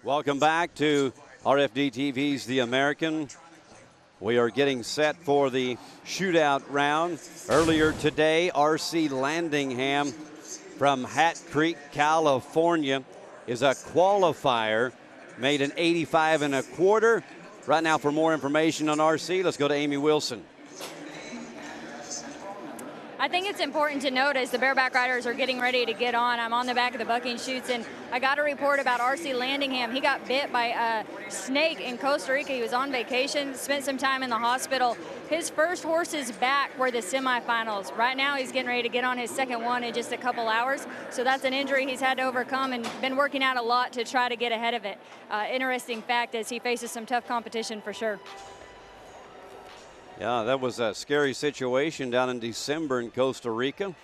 Welcome back to RFD-TV's The American. We are getting set for the shootout round. Earlier today, R.C. Landingham from Hat Creek, California, is a qualifier, made an 85 1/4. Right now, for more information on R.C., let's go to Amy Wilson. I think it's important to note as the bareback riders are getting ready to get on. I'm on the back of the bucking chutes, and I got a report about R.C. Landingham. He got bit by a snake in Costa Rica. He was on vacation, spent some time in the hospital. His first horses back were the semifinals. Right now he's getting ready to get on his second one in just a couple hours. So that's an injury he's had to overcome and been working out a lot to try to get ahead of it. Interesting fact as he faces some tough competition for sure. Yeah, that was a scary situation down in December in Costa Rica.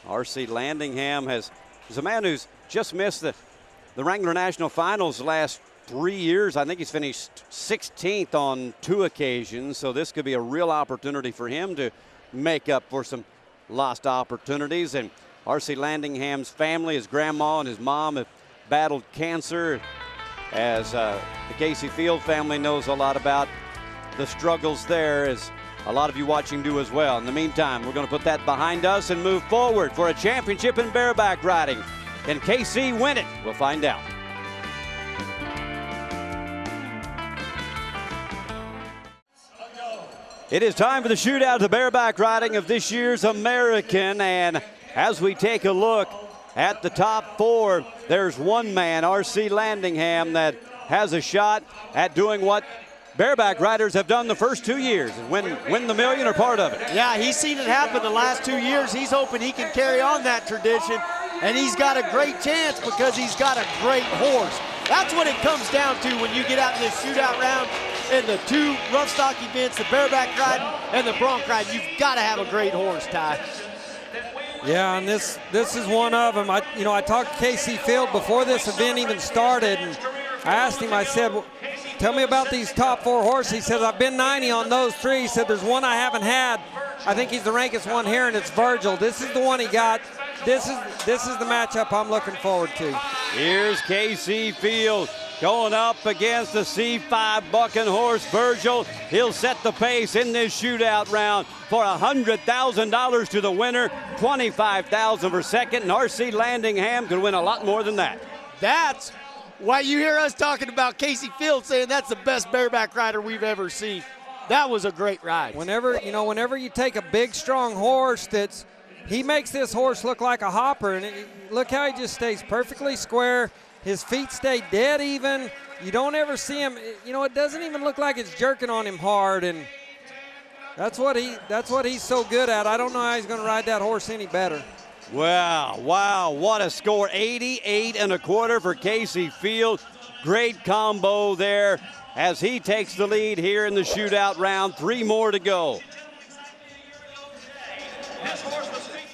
R.C. Landingham is a man who's just missed the Wrangler National Finals the last 3 years. I think he's finished 16th on 2 occasions, so this could be a real opportunity for him to make up for some lost opportunities. And R.C. Landingham's family, his grandma and his mom, have battled cancer, as the Casey Field family knows a lot about the struggles there, as a lot of you watching do as well. In the meantime, we're going to put that behind us and move forward for a championship in bareback riding. Can KC win it? We'll find out. It is time for the shootout of the bareback riding of this year's American, and as we take a look at the top 4, there's one man, R.C. Landingham, that has a shot at doing what bareback riders have done the first 2 years and win the million or part of it. Yeah, he's seen it happen the last 2 years. He's hoping he can carry on that tradition, and he's got a great chance because he's got a great horse. That's what it comes down to when you get out in this shootout round in the 2 rough stock events, the bareback riding and the bronc riding. You've got to have a great horse, Ty. Yeah, and this is one of them. I talked to Casey Field before this event even started, and I asked him, I said, well, tell me about these top 4 horses. He said, I've been 90 on those 3. He said, there's one I haven't had. I think he's the rankest one here, and it's Virgil. This is the one he got. This is the matchup I'm looking forward to. Here's Casey Field going up against the C5 bucking horse, Virgil. He'll set the pace in this shootout round for $100,000 to the winner, $25,000 for second, and R.C. Landingham could win a lot more than that. That's why you hear us talking about Casey Field saying that's the best bareback rider we've ever seen. That was a great ride. Whenever you take a big, strong horse he makes this horse look like a hopper, and look how he just stays perfectly square. His feet stay dead even. You don't ever see him, it doesn't even look like it's jerking on him hard, and that's what he's so good at. I don't know how he's going to ride that horse any better. Wow, what a score. 88 1/4 for Casey Field. Great combo there as he takes the lead here in the shootout round. 3 more to go.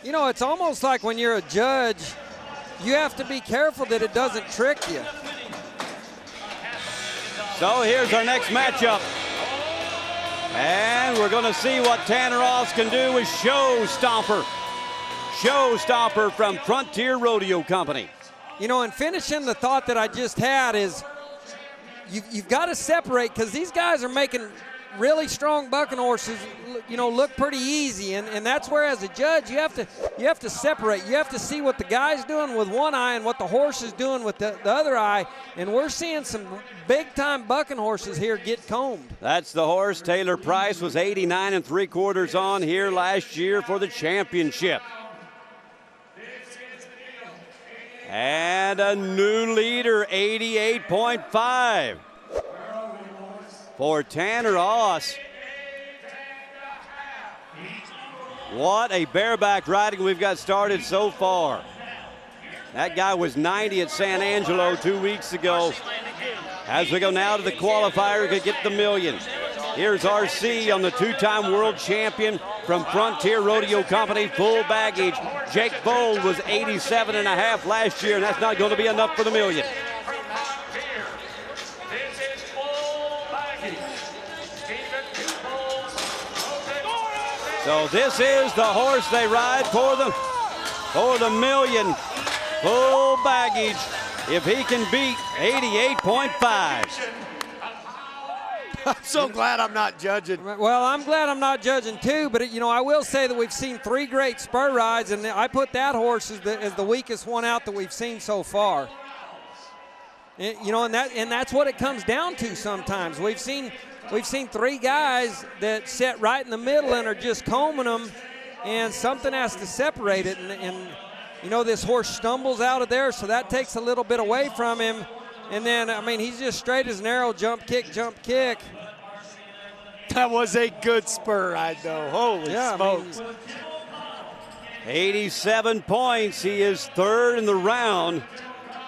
It's almost like when you're a judge, you have to be careful that it doesn't trick you. So here's our next matchup. And we're going to see what Tanner Ross can do with Showstopper. Showstopper from Frontier Rodeo Company. And finishing the thought that I just had is you've got to separate, because these guys are making really strong bucking horses look pretty easy, and that's where as a judge you have to separate. You have to see what the guy's doing with one eye and what the horse is doing with the other eye, and we're seeing some big time bucking horses here get combed. That's the horse Taylor Price was 89 3/4 on here last year for the championship. And a new leader, 88.5 for Tanner Ross. What a bareback riding we've got started so far. That guy was 90 at San Angelo 2 weeks ago. As we go now to the qualifier to get the million. Here's RC on the 2-time world champion from Frontier Rodeo Company, full baggage. Jake Bold was 87 1/2 last year, and that's not going to be enough for the million. So this is the horse they ride for the million. Full baggage. if he can beat 88.5. I'm so glad I'm not judging. Well, I'm glad I'm not judging too, but you know, I will say that we've seen 3 great spur rides, and I put that horse as the weakest one out that we've seen so far. You know, and that's what it comes down to sometimes. We've seen 3 guys that sit right in the middle and are just combing them, and something has to separate it. And you know, this horse stumbles out of there, so that takes a little bit away from him. And then, I mean, he's just straight as an arrow, jump, kick, jump, kick. That was a good spur ride, though. Holy smokes. 87 points. He is 3rd in the round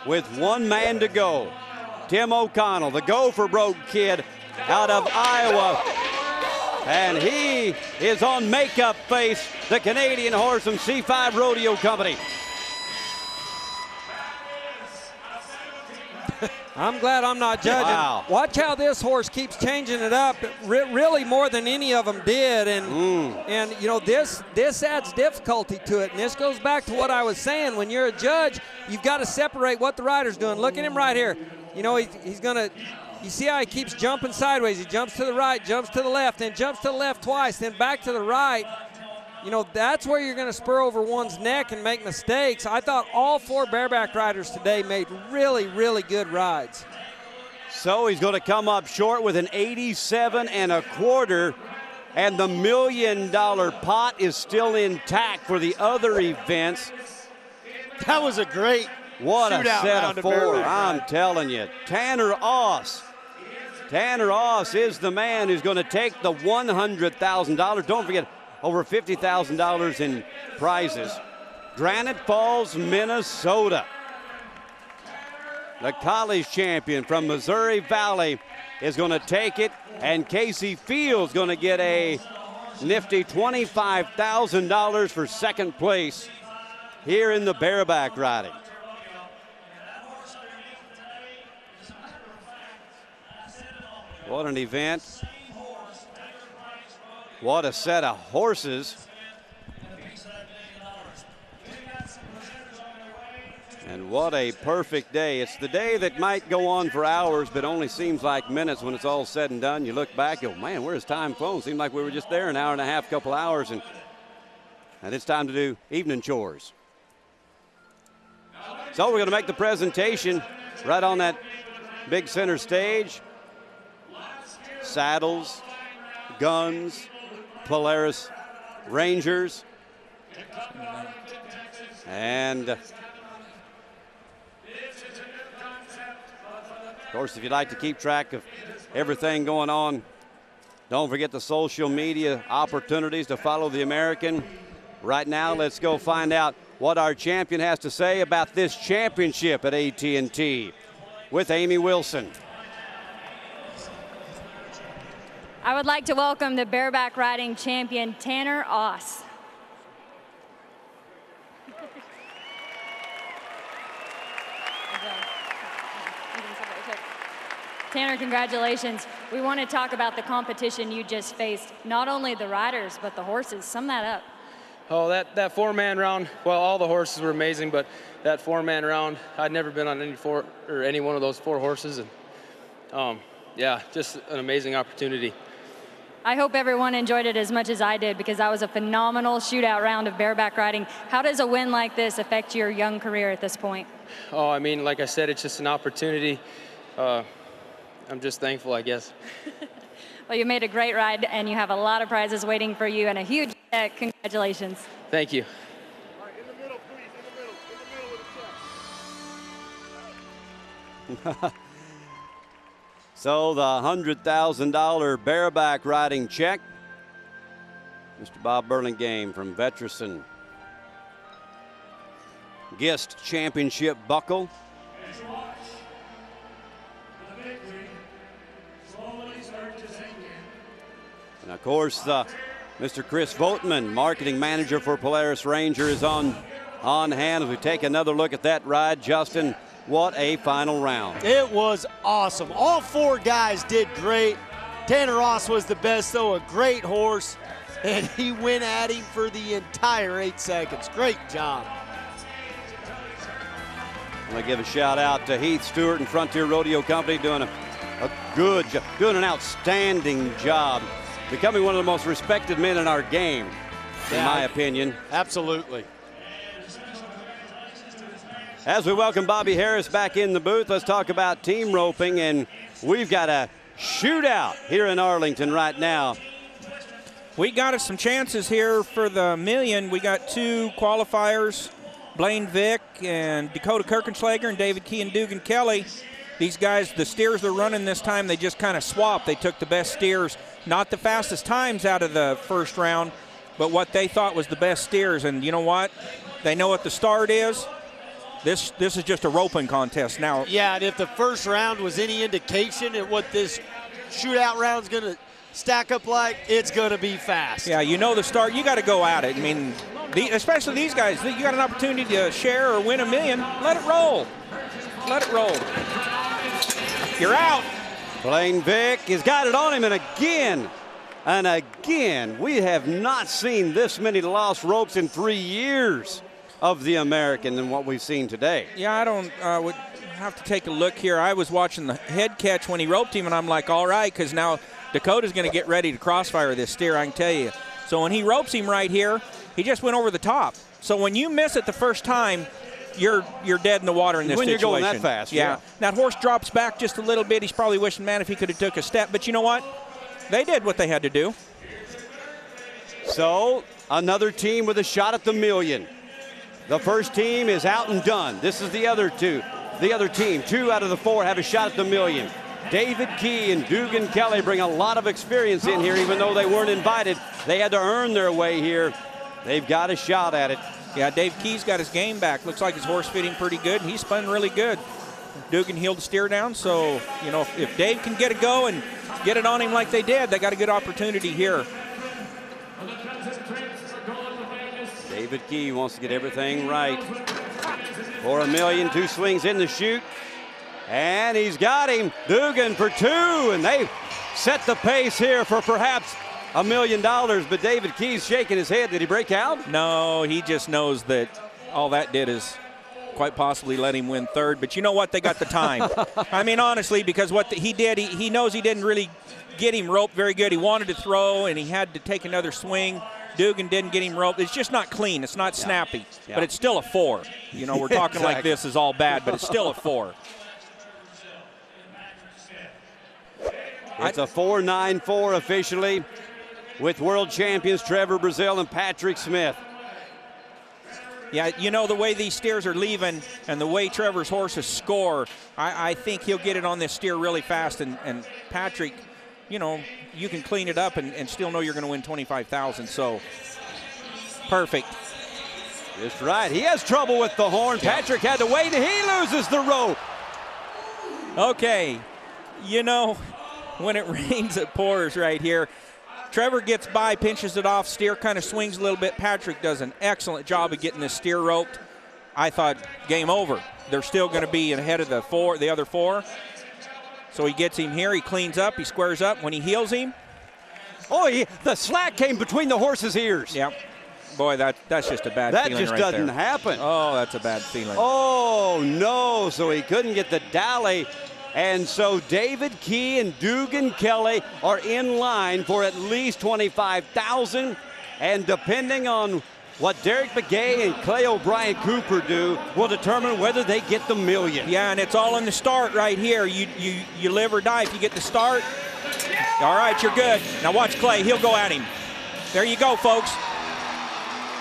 with 1 man to go. Tim O'Connell, the Gopher Broke kid out of Iowa. And he is on makeup face, the Canadian horse from C5 Rodeo Company. I'm glad I'm not judging. Wow. Watch how this horse keeps changing it up, really more than any of them did. And you know, this adds difficulty to it. And this goes back to what I was saying. When you're a judge, you've got to separate what the rider's doing. Look at him right here. You know, he's going to, you see how he keeps jumping sideways. He jumps to the right, jumps to the left, then jumps to the left twice, then back to the right. You know, that's where you're going to spur over one's neck and make mistakes. I thought all 4 bareback riders today made really, really good rides. So he's going to come up short with an 87 1/4, and the $1 million pot is still intact for the other events. That was a great What a shootout set round of of 4, bareback. I'm telling you. Tanner Oss. Tanner Oss is the man who's going to take the $100,000. Don't forget, over $50,000 in prizes. Granite Falls, Minnesota. The college champion from Missouri Valley is going to take it, and Casey Fields going to get a nifty $25,000 for 2nd place here in the bareback riding. What an event. What a set of horses. And what a perfect day. It's the day that might go on for hours, but only seems like minutes when it's all said and done. You look back, you go, man, where's time flown? Seemed like we were just there an hour and a half, couple hours, and it's time to do evening chores. So we're going to make the presentation right on that big center stage. Saddles, guns, Polaris Rangers, and of course, if you'd like to keep track of everything going on, don't forget the social media opportunities to follow The American. Right now, let's go find out what our champion has to say about this championship at AT&T with Amy Wilson. I would like to welcome the bareback riding champion, Tanner Oss. Tanner, congratulations. We want to talk about the competition you just faced. Not only the riders, but the horses. Sum that up. Oh, that 4-man round, well, all the horses were amazing, but that 4-man round, I'd never been on any one of those 4 horses. And yeah, just an amazing opportunity. I hope everyone enjoyed it as much as I did, because that was a phenomenal shootout round of bareback riding. How does a win like this affect your young career at this point? Oh, I mean, like I said, it's just an opportunity. I'm just thankful, I guess. Well, you made a great ride, and you have a lot of prizes waiting for you, and a huge congratulations. Thank you. All right, in the middle, please, in the middle with a check. So the $100,000 bareback riding check. Mr. Bob Burlingame from Veterison. Gist Championship buckle. And of course, Mr. Chris Voteman, marketing manager for Polaris Ranger, is on hand as we take another look at that ride. Justin, what a final round. It was awesome. All 4 guys did great. Tanner Oss was the best, though, a great horse, and he went at him for the entire 8 seconds. Great job. I'm going to give a shout out to Heath Stewart and Frontier Rodeo Company doing a good job, doing an outstanding job, becoming one of the most respected men in our game, in my opinion. Absolutely. As we welcome Bobby Harris back in the booth, let's talk about team roping, and we've got a shootout here in Arlington right now. We got us some chances here for the million. We got 2 qualifiers, Blaine Vick and Dakota Kirkenschlager and David Key and Dugan Kelly. These guys, the steers they're running this time, they just kind of swapped. They took the best steers, not the fastest times out of the first round, but what they thought was the best steers. And you know what? They know what the start is. This is just a roping contest now. Yeah, and if the first round was any indication of what this shootout round's going to stack up like, it's going to be fast. Yeah, you know the start. You got to go at it. I mean, especially these guys. You got an opportunity to share or win a million. Let it roll. Let it roll. You're out. Blaine Vick has got it on him, and again, we have not seen this many lost ropes in 3 years of the American than what we've seen today. Yeah, I don't would have to take a look here. I was watching the head catch when he roped him, and I'm like, all right, because now Dakota's going to get ready to crossfire this steer, I can tell you. So when he ropes him right here, he just went over the top. So when you miss it the first time, you're dead in the water in this when situation. When you're going that fast, yeah. That horse drops back just a little bit. He's probably wishing, man, if he could have took a step. But you know what? They did what they had to do. So another team with a shot at the million. The first team is out and done. This is the other two. The other team, 2 out of the 4 have a shot at the million. David Key and Dugan Kelly bring a lot of experience in here, even though they weren't invited. They had to earn their way here. They've got a shot at it. Yeah, Dave Key's got his game back. Looks like his horse fitting pretty good, and he spun really good. Dugan heeled the steer down, so, you know, if Dave can get a go and get it on him like they did, they got a good opportunity here. David Key wants to get everything right. For a million, 2 swings in the chute. And he's got him. Dugan for 2, and they set the pace here for perhaps $1 million. But David Key's shaking his head. Did he break out? No, he just knows that all that did is quite possibly let him win 3rd. But you know what? They got the time. I mean, honestly, because what he did, he knows he didn't really get him roped very good. He wanted to throw, and he had to take another swing. Dugan didn't get him roped. It's just not clean. It's not snappy. But it's still a 4. You know, we're talking like this is all bad, but it's still a 4. It's a 4.94 officially with world champions Trevor Brazil and Patrick Smith. Yeah, you know, the way these steers are leaving and the way Trevor's horses score, I think he'll get it on this steer really fast. And Patrick, you know, you can clean it up and still know you're going to win $25,000. So, perfect. Just right. He has trouble with the horn. Patrick had to wait, and he loses the rope. Okay. You know, when it rains, it pours right here. Trevor gets by, pinches it off. Steer kind of swings a little bit. Patrick does an excellent job of getting this steer roped. I thought game over. They're still going to be ahead of the other 4. So he gets him here. He cleans up. He squares up. When he heels him. Oh, the slack came between the horse's ears. Yep. Boy, that's just a bad feeling right there. That just doesn't happen. Oh, that's a bad feeling. Oh, no. So he couldn't get the dally. And so David Key and Dugan Kelly are in line for at least $25,000. And depending on what Derek Begay and Clay O'Brien Cooper do will determine whether they get the million. Yeah, and it's all in the start right here. You live or die if you get the start. All right, you're good. Now watch Clay. He'll go at him. There you go, folks.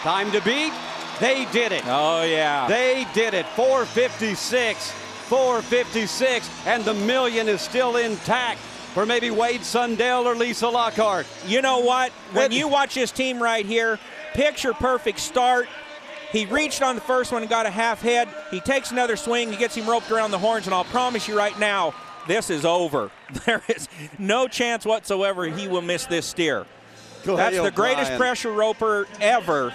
Time to beat. They did it. Oh, yeah. They did it. 456. 456, and the million is still intact for maybe Wade Sundell or Lisa Lockhart. You know what? When you watch this team right here, picture perfect start. He reached on the first one and got a half head. He takes another swing. He gets him roped around the horns, and I'll promise you right now, this is over. There is no chance whatsoever he will miss this steer. That's the greatest pressure roper ever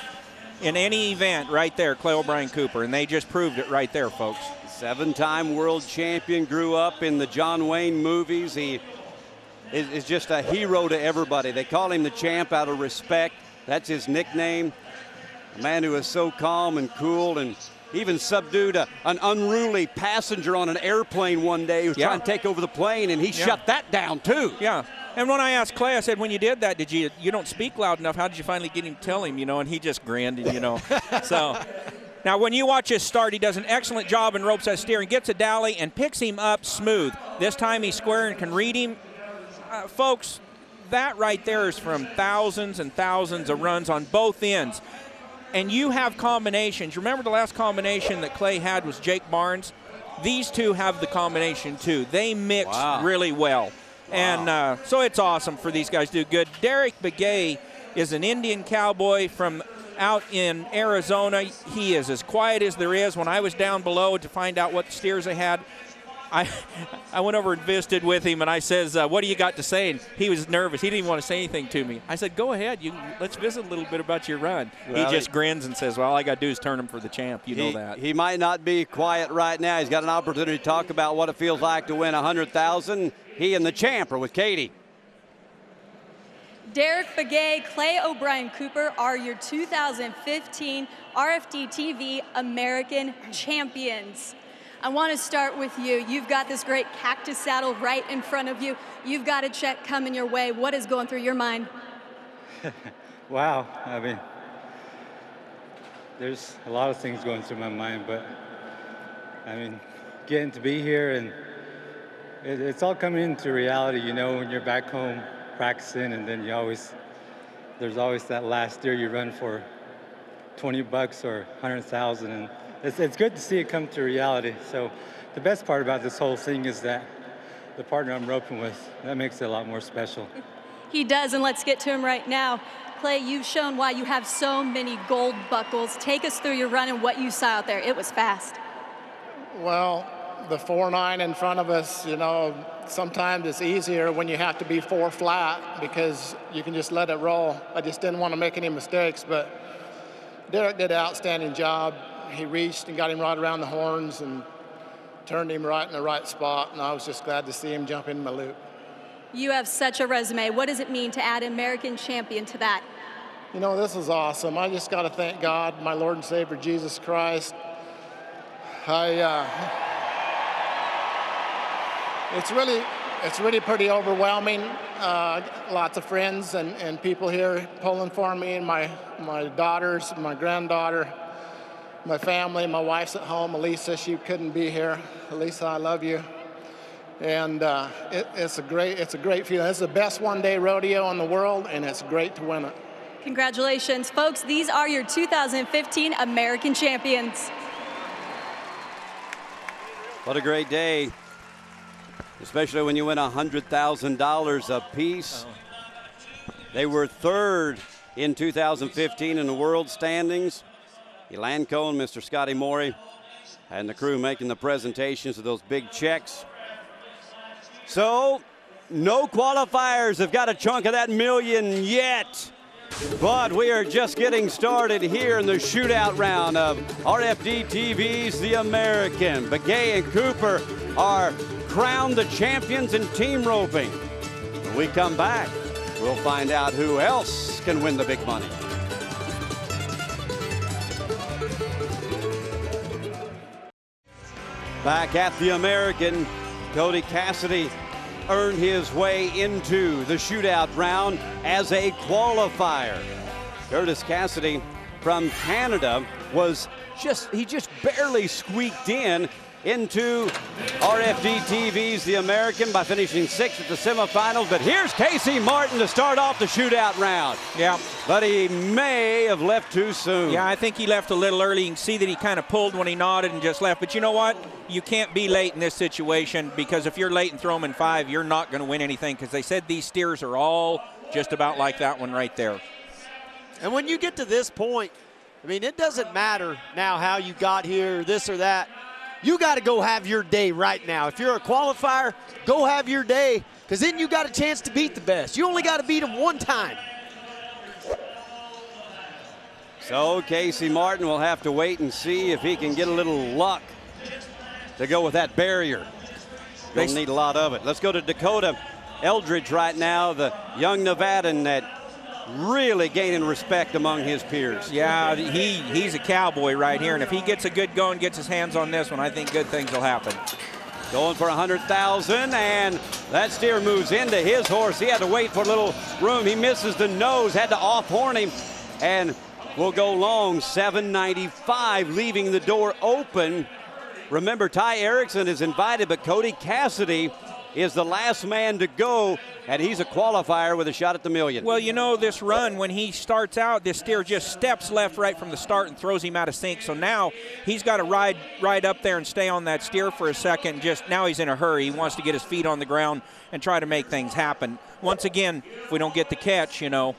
in any event right there, Clay O'Brien Cooper, and they just proved it right there, folks. 7-time world champion, grew up in the John Wayne movies. He is just a hero to everybody. They call him the champ out of respect. That's his nickname. A man who is so calm and cool and even subdued an unruly passenger on an airplane one day who was trying to take over the plane, and he shut that down too. Yeah. And when I asked Clay, I said, when you did that, you don't speak loud enough. How did you finally get him to tell him, and he just grinned, So now when you watch his start, he does an excellent job in ropes as steering, gets a dally and picks him up smooth. This time he's square and can read him. Folks, that right there is from thousands and thousands of runs on both ends. And you have combinations. Remember the last combination that Clay had was Jake Barnes? These two have the combination too. They mix really well. And so it's awesome for these guys to do good. Derek Begay is an Indian cowboy from out in Arizona. He is as quiet as there is. When I was down below to find out what steers they had, I went over and visited with him, and I says, what do you got to say? And he was nervous. He didn't even want to say anything to me. I said, go ahead. Let's visit a little bit about your run. Well, he just grins and says, well, all I got to do is turn him for the champ. You know that. He might not be quiet right now. He's got an opportunity to talk about what it feels like to win $100,000. He and the champ are with Katie. Derek Begay, Clay O'Brien Cooper are your 2015 RFD-TV American champions. I want to start with you. You've got this great cactus saddle right in front of you. You've got a check coming your way. What is going through your mind? Wow. I mean, there's a lot of things going through my mind, but I mean, getting to be here and it's all coming into reality, when you're back home practicing, and then there's always that last year you run for $20 or 100,000, and it's good to see it come to reality. So the best part about this whole thing is that the partner I'm roping with, that makes it a lot more special. He does, and let's get to him right now. Clay, you've shown why you have so many gold buckles. Take us through your run and what you saw out there. It was fast. Well, the 4.9 in front of us, sometimes it's easier when you have to be 4 flat because you can just let it roll. I just didn't want to make any mistakes, but Derek did an outstanding job. He reached and got him right around the horns and turned him right in the right spot, and I was just glad to see him jump in my loop. You have such a resume. What does it mean to add American champion to that? This is awesome. I just got to thank God, my Lord and Savior, Jesus Christ. It's really pretty overwhelming. Lots of friends and people here pulling for me, and my daughters, my granddaughter, my family. My wife's at home. Elisa, she couldn't be here. Elisa, I love you. And it's a great feeling. It's the best one-day rodeo in the world, and it's great to win it. Congratulations, folks. These are your 2015 American champions. What a great day, especially when you win $100,000 apiece. They were third in 2015 in the world standings. Elanco and Mr. Scotty Morey and the crew making the presentations of those big checks. So, no qualifiers have got a chunk of that million yet. But we are just getting started here in the shootout round of RFD-TV's The American. Begay and Cooper are crowned the champions in team roping. When we come back, we'll find out who else can win the big money. Back at The American, Cody Cassidy earned his way into the shootout round as a qualifier. Curtis Cassidy from Canada he just barely squeaked into RFD-TV's The American by finishing 6th at the semifinals. But here's Casey Martin to start off the shootout round. Yeah. But he may have left too soon. Yeah, I think he left a little early. You can see that he kind of pulled when he nodded and just left. But you know what? You can't be late in this situation, because if you're late and throw him in 5, you're not going to win anything, because they said these steers are all just about like that one right there. And when you get to this point, I mean, it doesn't matter now how you got here, this or that. You got to go have your day right now. If you're a qualifier, go have your day, because then you got a chance to beat the best. You only got to beat them one time. So Casey Martin will have to wait and see if he can get a little luck to go with that barrier. They need a lot of it. Let's go to Dakota Eldridge right now, the young Nevadan that really gaining respect among his peers. Yeah, he's a cowboy right here, and if he gets a good go and gets his hands on this one, I think good things will happen. Going for 100,000, and that steer moves into his horse. He had to wait for a little room. He misses the nose, had to off-horn him, and will go long, 795, leaving the door open. Remember, Ty Erickson is invited, but Cody Cassidy is the last man to go, and he's a qualifier with a shot at the million. Well, you know, this run, when he starts out, this steer just steps left right from the start and throws him out of sync. So now he's got to ride up there and stay on that steer for a second. Just now he's in a hurry. He wants to get his feet on the ground and try to make things happen. Once again, if we don't get the catch, you know.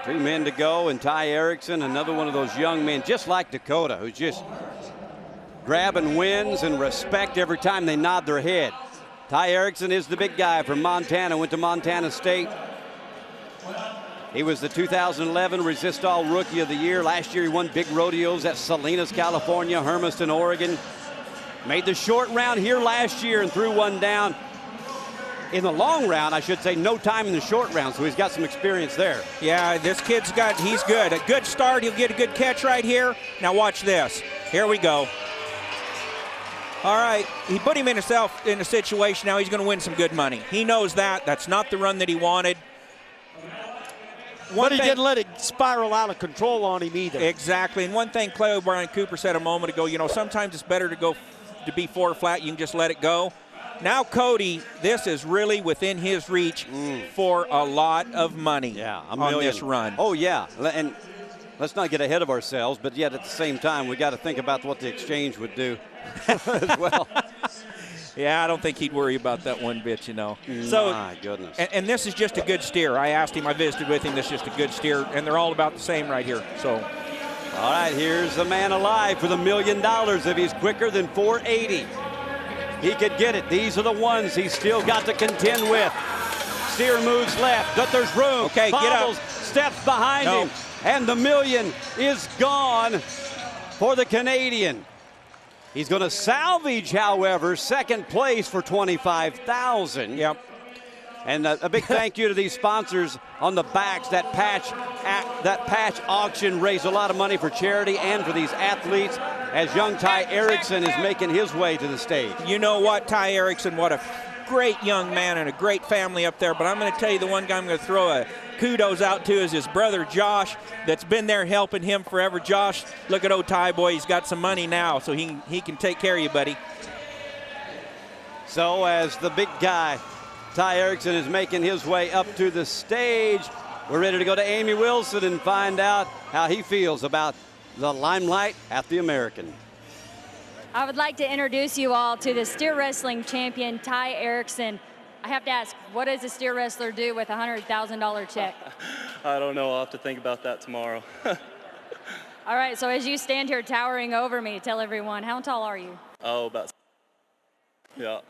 2 men to go, and Ty Erickson, another one of those young men, just like Dakota, who's just grabbing wins and respect every time they nod their head. Ty Erickson is the big guy from Montana, went to Montana State. He was the 2011 Resist All Rookie of the Year. Last year he won big rodeos at Salinas, California, Hermiston, Oregon. Made the short round here last year and threw one down. In the long round, I should say, no time in the short round, so he's got some experience there. Yeah, this kid's he's good. A good start, he'll get a good catch right here. Now watch this. Here we go. All right, he put him in himself in a situation now he's going to win some good money. He knows that. That's not the run that he wanted. But he didn't let it spiral out of control on him either. Exactly, and one thing Clay O'Brien Cooper said a moment ago, you know, sometimes it's better to be 4 flat. You can just let it go. Now Cody, this is really within his reach for a lot of money on this run. Oh, yeah, and let's not get ahead of ourselves, but yet at the same time, we got to think about what the exchange would do as well. Yeah, I don't think he'd worry about that one bit, you know. My goodness. And this is just a good steer. I asked him, I visited with him, this is just a good steer, and they're all about the same right here. So, all right, here's the man alive for the $1 million if he's quicker than 480. He could get it. These are the ones he's still got to contend with. Steer moves left, but there's room. Okay, Bobbles get up. Steps behind him, and the $1 million is gone for the Canadian. He's going to salvage, however, second place for $25,000. Yep. And a big thank you to these sponsors on the backs. That patch auction raised a lot of money for charity and for these athletes as young Ty Erickson is making his way to the stage. You know what, Ty Erickson, what a great young man and a great family up there. But I'm going to tell you the one guy I'm going to throw a kudos out to is his brother Josh, that's been there helping him forever. Josh, look at old Ty boy, he's got some money now, so he can take care of you, buddy. So as the big guy, Ty Erickson, is making his way up to the stage, we're ready to go to Amy Wilson and find out how he feels about the limelight at the American. I would like to introduce you all to the steer wrestling champion, Ty Erickson. I have to ask, what does a steer wrestler do with a $100,000 check? I don't know. I'll have to think about that tomorrow. All right, so as you stand here towering over me, tell everyone, how tall are you? Oh, about, yeah.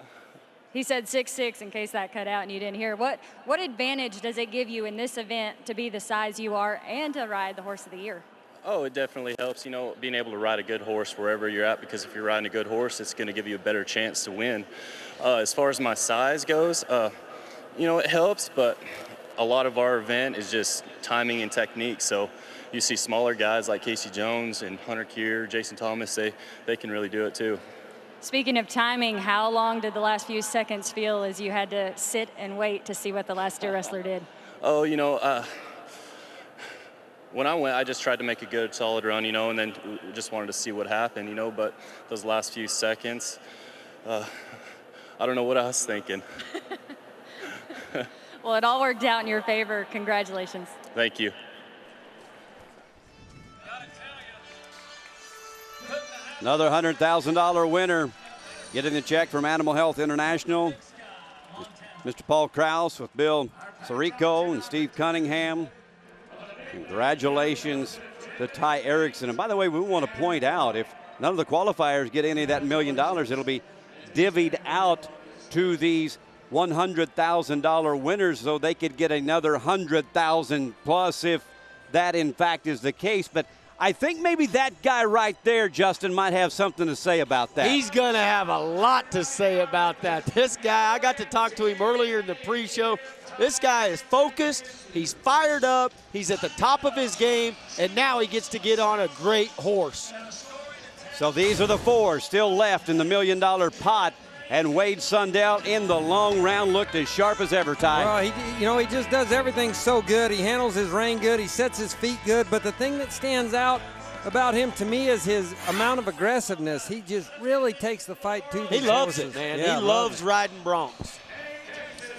He said 6'6", in case that cut out and you didn't hear. What advantage does it give you in this event to be the size you are and to ride the horse of the year? Oh, it definitely helps, you know, being able to ride a good horse wherever you're at, because if you're riding a good horse, it's going to give you a better chance to win. As far as my size goes, you know, it helps, but a lot of our event is just timing and technique. So you see smaller guys like Casey Jones and Hunter Keir, Jason Thomas, they can really do it too. Speaking of timing, how long did the last few seconds feel as you had to sit and wait to see what the last steer wrestler did? Oh, you know, when I went, I just tried to make a good, solid run, you know, and then just wanted to see what happened, you know, but those last few seconds, I don't know what I was thinking. Well, it all worked out in your favor. Congratulations. Thank you. Another $100,000 winner getting the check from Animal Health International. Mr. Paul Krause with Bill Sirico and Steve Cunningham. Congratulations to Ty Erickson. And by the way, we want to point out, if none of the qualifiers get any of that $1 million, it'll be divvied out to these $100,000 winners, so they could get another $100,000 plus if that in fact is the case. But I think maybe that guy right there, Justin, might have something to say about that. He's going to have a lot to say about that. This guy, I got to talk to him earlier in the pre-show. This guy is focused. He's fired up. He's at the top of his game, and now he gets to get on a great horse. So these are the 4 still left in the $1 million pot. And Wade Sundell in the long round looked as sharp as ever, Ty. Well, he just does everything so good. He handles his rein good. He sets his feet good. But the thing that stands out about him to me is his amount of aggressiveness. He just really takes the fight to these He loves horses. it, man. Yeah, he loves riding Broncs.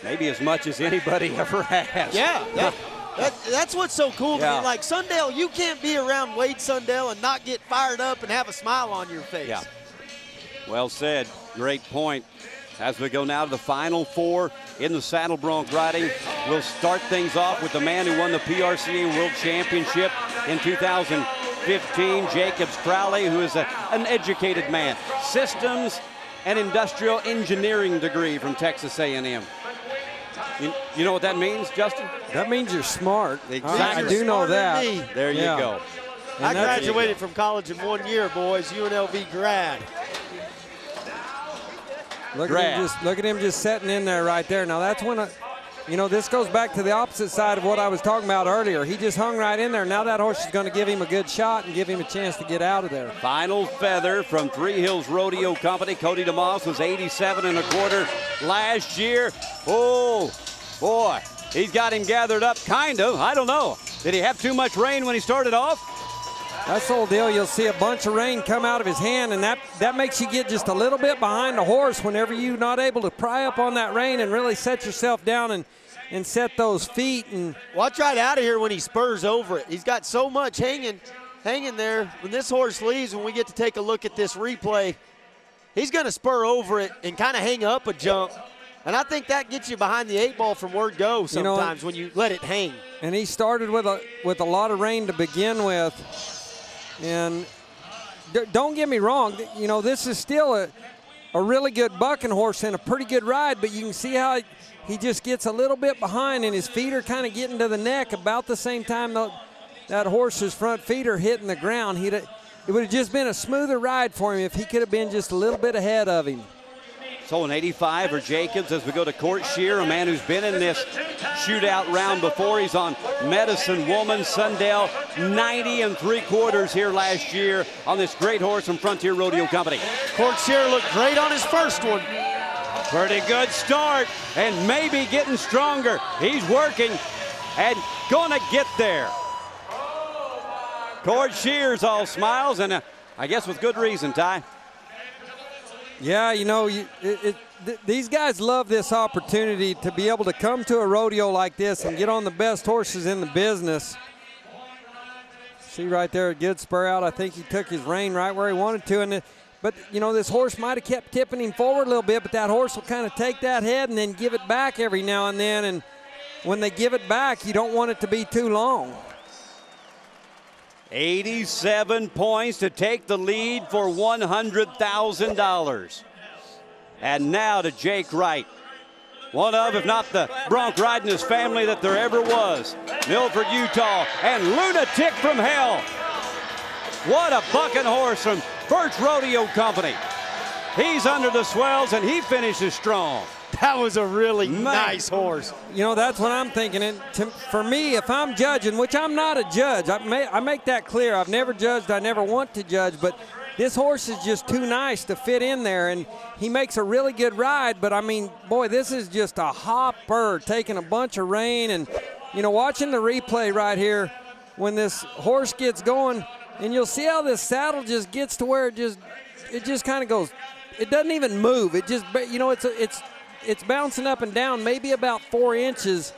Maybe as much as anybody ever has. Yeah. That's what's so cool to Yeah. me. Like Sundell, you can't be around Wade Sundell and not get fired up and have a smile on your face. Yeah. Well said. Great point. As we go now to the final 4 in the saddle bronc riding, we'll start things off with the man who won the PRCA World Championship in 2015, Jacobs Crowley, who is an educated man. Systems and industrial engineering degree from Texas A&M. You know what that means, Justin? That means you're smart. Exactly. I do know that. There you go. I graduated from college in 1 year, boys. UNLV grad. Look at him just setting in there right there. Now that's when, this goes back to the opposite side of what I was talking about earlier. He just hung right in there. Now that horse is going to give him a good shot and give him a chance to get out of there. Final feather from Three Hills Rodeo Company. Cody DeMoss was 87 1/4 last year. Oh, boy. He's got him gathered up, kind of. I don't know. Did he have too much rain when he started off? That's the whole deal. You'll see a bunch of rain come out of his hand, and that makes you get just a little bit behind the horse whenever you're not able to pry up on that rein and really set yourself down and set those feet. And watch right out of here when he spurs over it. He's got so much hanging there. When this horse leaves, when we get to take a look at this replay, he's going to spur over it and kind of hang up a jump. And I think that gets you behind the 8 ball from word go sometimes when you let it hang. And he started with a lot of rain to begin with. And don't get me wrong, this is still a really good bucking horse and a pretty good ride, but you can see how he just gets a little bit behind and his feet are kind of getting to the neck about the same time that horse's front feet are hitting the ground. It would have just been a smoother ride for him if he could have been just a little bit ahead of him. So an 85 for Jacobs as we go to Court Shear, a man who's been in this shootout round before. He's on Medicine Woman. Sundell 90 3/4 here last year on this great horse from Frontier Rodeo Company. Court Shear looked great on his first one. Pretty good start and maybe getting stronger. He's working and gonna get there. Court Shear's all smiles and I guess with good reason, Ty. Yeah, these guys love this opportunity to be able to come to a rodeo like this and get on the best horses in the business. See right there, a good spur out. I think he took his rein right where he wanted to. But this horse might have kept tipping him forward a little bit, but that horse will kind of take that head and then give it back every now and then. And when they give it back, you don't want it to be too long. 87 points to take the lead for $100,000. And now to Jake Wright. One of, if not the bronc ridingest family that there ever was. Milford, Utah, and Lunatic from Hell. What a bucking horse from Birch Rodeo Company. He's under the swells and he finishes strong. That was a really nice horse. That's what I'm thinking. And for me, if I'm judging, which I'm not a judge, I make that clear. I've never judged. I never want to judge. But this horse is just too nice to fit in there. And he makes a really good ride. But, I mean, boy, this is just a hopper taking a bunch of rain. And, watching the replay right here when this horse gets going, and you'll see how this saddle just gets to where it just kind of goes. It doesn't even move. It just, it's bouncing up and down, maybe about 4 inches.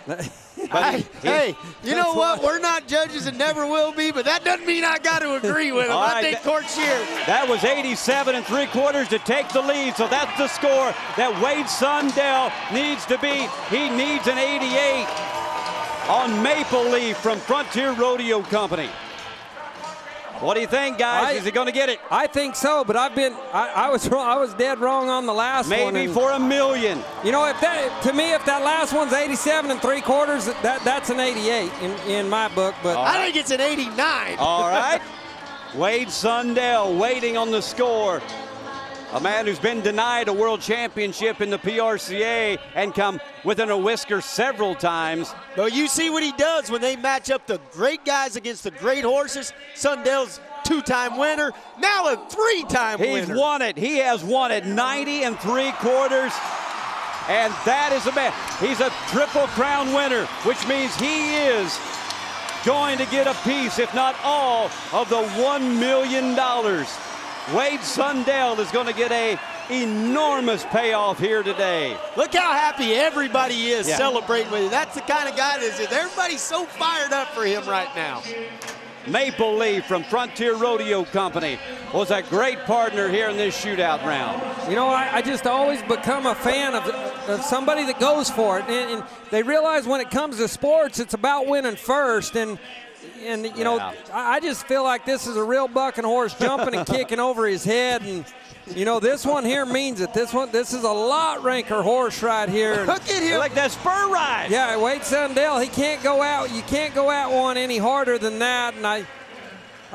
Hey, you know what? We're not judges and never will be, but that doesn't mean I got to agree with him. I think Court Shear. That was 87 3/4 to take the lead, so that's the score that Wade Sundell needs to beat. He needs an 88 on Maple Leaf from Frontier Rodeo Company. What do you think, guys? Is he going to get it? I think so, but I was wrong. I was dead wrong on the last one. Maybe for $1 million. You know, if that last one's 87 3/4, that's an 88 in my book. But I think it's an 89. All right. Wade Sundell waiting on the score. A man who's been denied a world championship in the PRCA and come within a whisker several times. Well, you see what he does when they match up the great guys against the great horses. Sundell's 2-time winner, now a 3-time winner. He's won it. He has won it 90 3/4. And that is a man. He's a Triple Crown winner, which means he is going to get a piece, if not all, of the $1 million. Wade Sundell is going to get a enormous payoff here today. Look how happy everybody is celebrating with him. That's the kind of guy that is. Everybody's so fired up for him right now. Maple Leaf from Frontier Rodeo Company was a great partner here in this shootout round. You know, I just always become a fan of somebody that goes for it. And they realize when it comes to sports, it's about winning first. And you know, I just feel like this is a real bucking horse jumping and kicking over his head. And, you know, this one here means it. This is a lot ranker horse right here. Look at him. Like that spur ride. Yeah, Wade Sundell, he can't go out. You can't go out one any harder than that. And I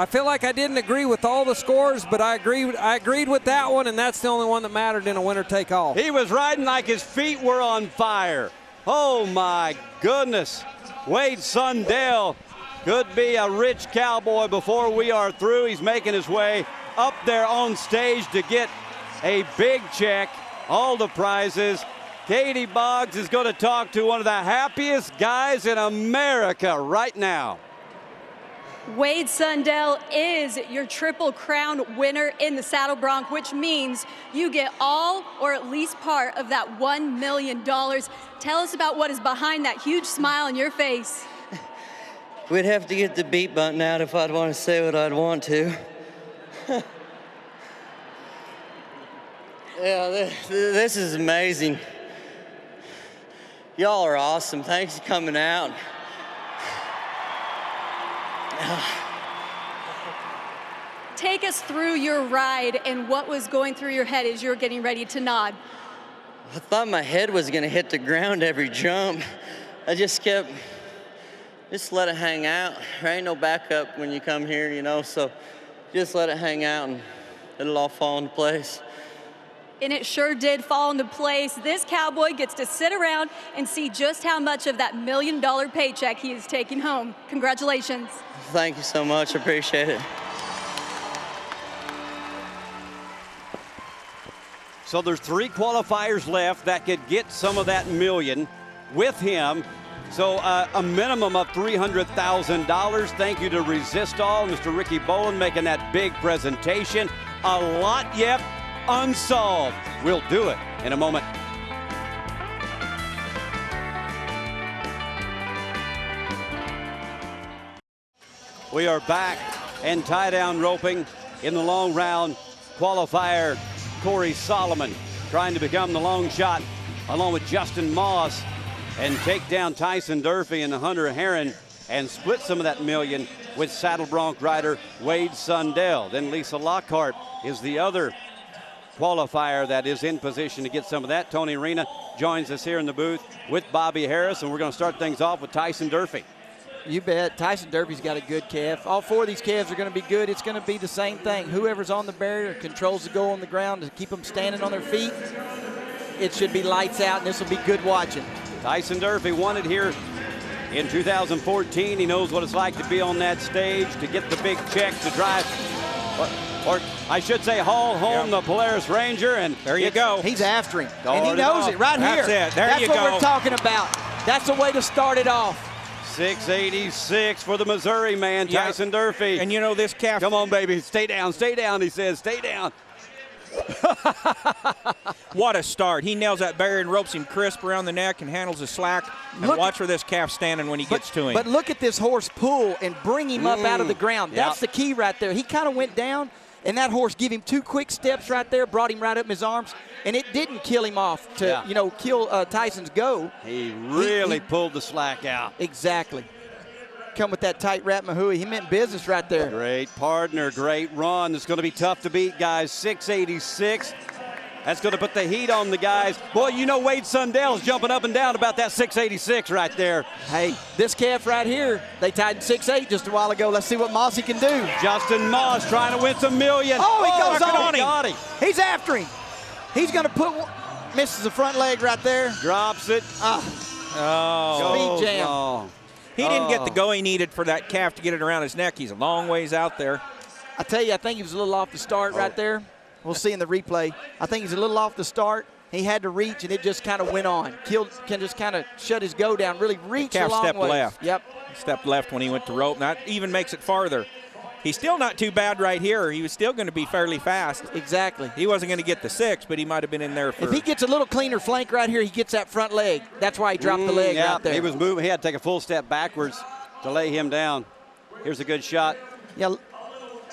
feel like I didn't agree with all the scores, but I agreed with that one, and that's the only one that mattered in a winner-take-all. He was riding like his feet were on fire. Oh, my goodness. Wade Sundell could be a rich cowboy before we are through. He's making his way up there on stage to get a big check, all the prizes. Katie Boggs is going to talk to one of the happiest guys in America right now. Wade Sundell is your Triple Crown winner in the saddle bronc, which means you get all or at least part of that $1 million. Tell us about what is behind that huge smile on your face. We'd have to get the beat button out if I'd want to say what I'd want to. Yeah, this is amazing. Y'all are awesome. Thanks for coming out. Take us through your ride and what was going through your head as you were getting ready to nod. I thought my head was going to hit the ground every jump. I just let it hang out. There ain't no backup when you come here, you know, so just let it hang out and it'll all fall into place. And it sure did fall into place. This cowboy gets to sit around and see just how much of that $1 million paycheck he is taking home. Congratulations. Thank you so much. I appreciate it. So there's 3 qualifiers left that could get some of that million with him. So a minimum of $300,000. Thank you to Resist All, Mr. Ricky Boland making that big presentation. A lot yet unsolved. We'll do it in a moment. We are back and tie down roping in the long round qualifier. Corey Solomon trying to become the long shot along with Justin Moss and take down Tyson Durfee and Hunter Herron and split some of that million with saddle bronc rider Wade Sundell. Then Lisa Lockhart is the other qualifier that is in position to get some of that. Tony Arena joins us here in the booth with Bobby Harris, and we're going to start things off with Tyson Durfee. You bet. Tyson Durfee's got a good calf. All 4 of these calves are going to be good. It's going to be the same thing. Whoever's on the barrier controls the goal on the ground to keep them standing on their feet. It should be lights out, and this will be good watching. Tyson Durfee won it here in 2014. He knows what it's like to be on that stage, to get the big check, to drive, or I should say haul home the Polaris Ranger. And there you go. He's after him, and he knows it right here. That's it. That's what we're talking about. That's the way to start it off. 686 for the Missouri man, Tyson Durfee. And you know this calf. Come on, baby. Stay down, he says. Stay down. What a start. He nails that barrier and ropes him crisp around the neck and handles the slack. And watch where this calf's standing when he gets to him. But look at this horse pull and bring him up out of the ground. That's the key right there. He kind of went down, and that horse gave him 2 quick steps right there, brought him right up in his arms, and it didn't kill him off to, you know, kill Tyson's go. He really pulled the slack out. Exactly. come with that tight wrap Mahui. He meant business right there. Great partner, great run. It's going to be tough to beat, guys. 686. That's going to put the heat on the guys. Boy, you know Wade Sundell's jumping up and down about that 686 right there. Hey, this calf right here, they tied 6'8" just a while ago. Let's see what Mossy can do. Justin Moss trying to win some million. Oh, he goes on. Got him. He's after him. He's going to put, misses the front leg right there. Drops it. Speed jam. Oh. He didn't get the go he needed for that calf to get it around his neck. He's a long ways out there. I tell you, I think he was a little off the start right there. We'll see in the replay. I think he's a little off the start. He had to reach, and it just kind of went on. Can just kind of shut his go down, really reach a long Calf stepped ways. left. Yep. Stepped left when he went to rope. And that even makes it farther. He's still not too bad right here. He was still going to be fairly fast. Exactly. He wasn't going to get the 6, but he might have been in there for. If he gets a little cleaner flank right here, he gets that front leg. That's why he dropped the leg right there. He was moving. He had to take a full step backwards to lay him down. Here's a good shot. Yeah.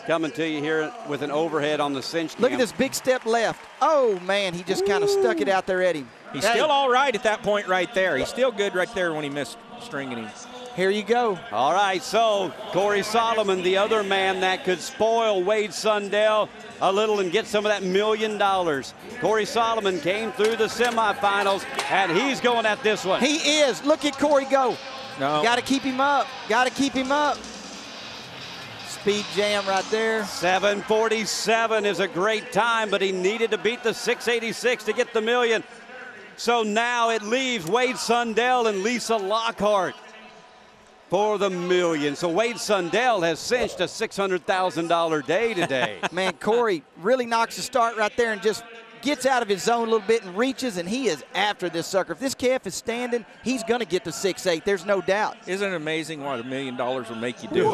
Coming to you here with an overhead on the cinch. Look at this big step left. Oh, man, he just kind of stuck it out there at him. He's still all right at that point right there. He's still good right there when he missed stringing him. Here you go. All right, so Corey Solomon, the other man that could spoil Wade Sundell a little and get some of that $1 million. Corey Solomon came through the semifinals, and he's going at this one. He is. Look at Corey go. No. Got to keep him up. Got to keep him up. Speed jam right there. 7:47 is a great time, but he needed to beat the 686 to get the $1 million. So now it leaves Wade Sundell and Lisa Lockhart for the $1 million. So Wade Sundell has cinched a $600,000 day today. Man, Corey really knocks the start right there and just gets out of his zone a little bit and reaches, and he is after this sucker. If this calf is standing, he's going to get to 6'8". There's no doubt. Isn't it amazing what $1 million will make you do?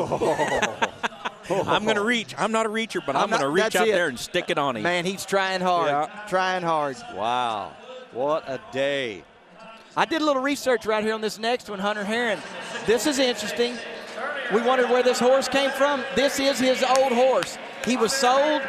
I'm going to reach. I'm not a reacher, but I'm going to reach out there and stick it on him. Man, he's trying hard. Yeah. Trying hard. Wow. What a day. I did a little research right here on this next one, Hunter Heron. This is interesting. We wondered where this horse came from. This is his old horse. He was sold.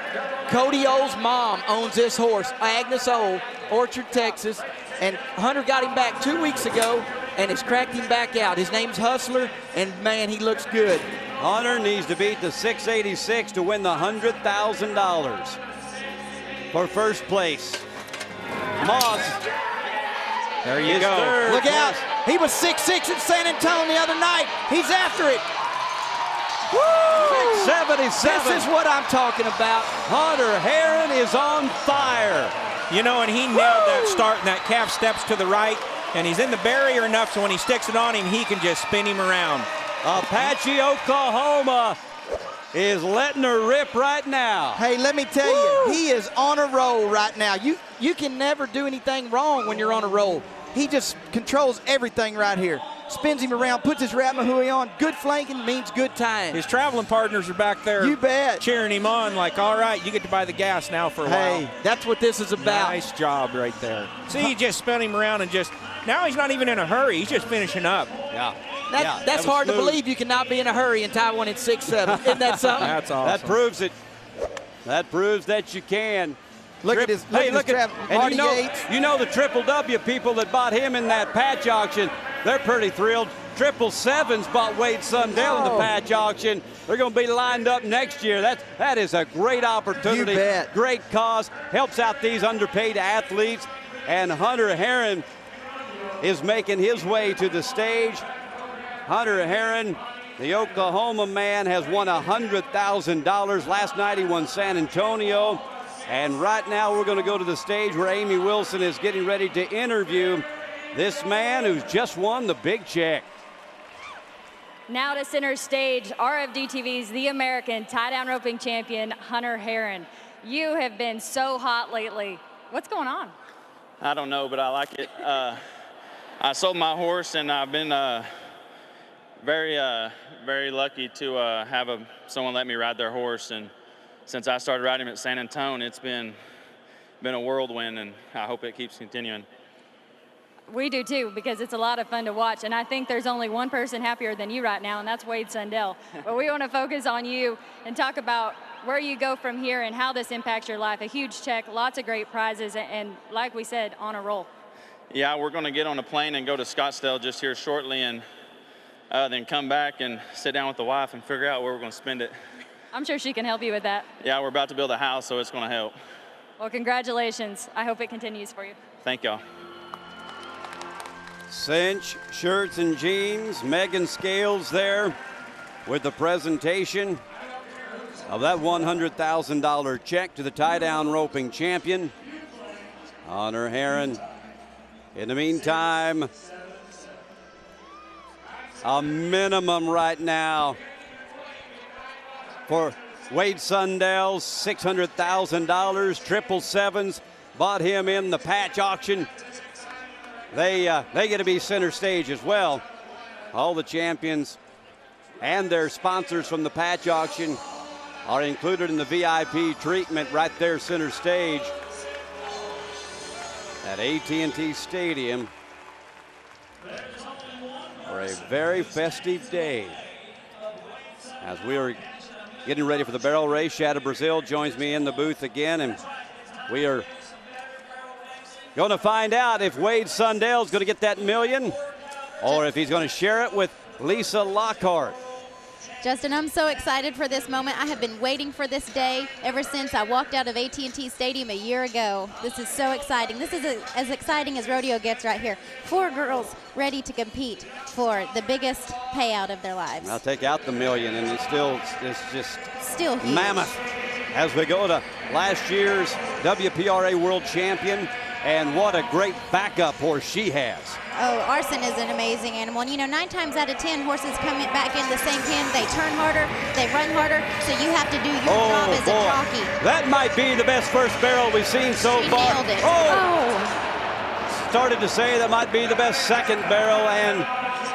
Cody O's mom owns this horse, Agnes O, Orchard, Texas. And Hunter got him back 2 weeks ago and has cracked him back out. His name's Hustler, and, man, he looks good. Hunter needs to beat the 686 to win the $100,000 for first place. Moss. There you go. Third. Look out. He was 6'6" at San Antonio the other night. He's after it. Woo! 677. This is what I'm talking about. Hunter Heron is on fire. You know, and he nailed that start, and that calf steps to the right, and he's in the barrier enough so when he sticks it on him, he can just spin him around. Apache, Oklahoma is letting her rip right now. Hey, let me tell you, he is on a roll right now. You can never do anything wrong when you're on a roll. He just controls everything right here. Spins him around, puts his Rat Mahui on. Good flanking means good time. His traveling partners are back there. You bet. Cheering him on like, all right, you get to buy the gas now for a while. Hey, that's what this is about. Nice job right there. See, he just spun him around and just, now he's not even in a hurry. He's just finishing up. Yeah. That's hard to believe. You cannot be in a hurry and tie one at 6'7". Isn't that something? That's awesome. That proves it. That proves that you can. Look at his and you know the Triple W people that bought him in that patch auction, they're pretty thrilled. 777's bought Wade Sundell in the patch auction. They're going to be lined up next year. That is a great opportunity. You bet. Great cause. Helps out these underpaid athletes. And Hunter Heron is making his way to the stage. Hunter Heron, the Oklahoma man, has won $100,000. Last night he won San Antonio. And right now we're going to go to the stage where Amy Wilson is getting ready to interview this man who's just won the big check. Now to center stage, RFD-TV's The American tie-down roping champion, Hunter Heron. You have been so hot lately. What's going on? I don't know, but I like it. I sold my horse, and I've been very lucky to have someone let me ride their horse. And since I started riding him at San Antonio, it's been a whirlwind, and I hope it keeps continuing. We do too, because it's a lot of fun to watch, and I think there's only one person happier than you right now, and that's Wade Sundell. But we want to focus on you and talk about where you go from here and how this impacts your life. A huge check, lots of great prizes, and like we said, on a roll. Yeah, we're going to get on a plane and go to Scottsdale just here shortly, and then come back and sit down with the wife and figure out where we're going to spend it. I'm sure she can help you with that. Yeah, we're about to build a house, so it's going to help. Well, congratulations. I hope it continues for you. Thank y'all. Cinch, shirts and jeans. Megan Scales there with the presentation of that $100,000 check to the tie-down roping champion, Honor Herron. In the meantime, a minimum right now for Wade Sundell's $600,000. 777s bought him in the patch auction. They get to be center stage as well. All the champions and their sponsors from the patch auction are included in the VIP treatment right there center stage at AT&T Stadium for a very festive day. As we are getting ready for the barrel race, Shadow Brazil joins me in the booth again, and we are going to find out if Wade Sundell is going to get that million or if he's going to share it with Lisa Lockhart. Justin, I'm so excited for this moment. I have been waiting for this day ever since I walked out of AT&T Stadium a year ago. This is so exciting. This is as exciting as rodeo gets right here. 4 girls ready to compete for the biggest payout of their lives. I'll take out the million, and it's just still huge. Mammoth. As we go to last year's WPRA World Champion, and what a great backup horse she has. Oh, Arson is an amazing animal. And, you know, 9 times out of 10, horses come back in the same pen. They turn harder, they run harder, so you have to do your job as a jockey. That might be the best first barrel we've seen so far. Nailed it. Started to say that might be the best second barrel, and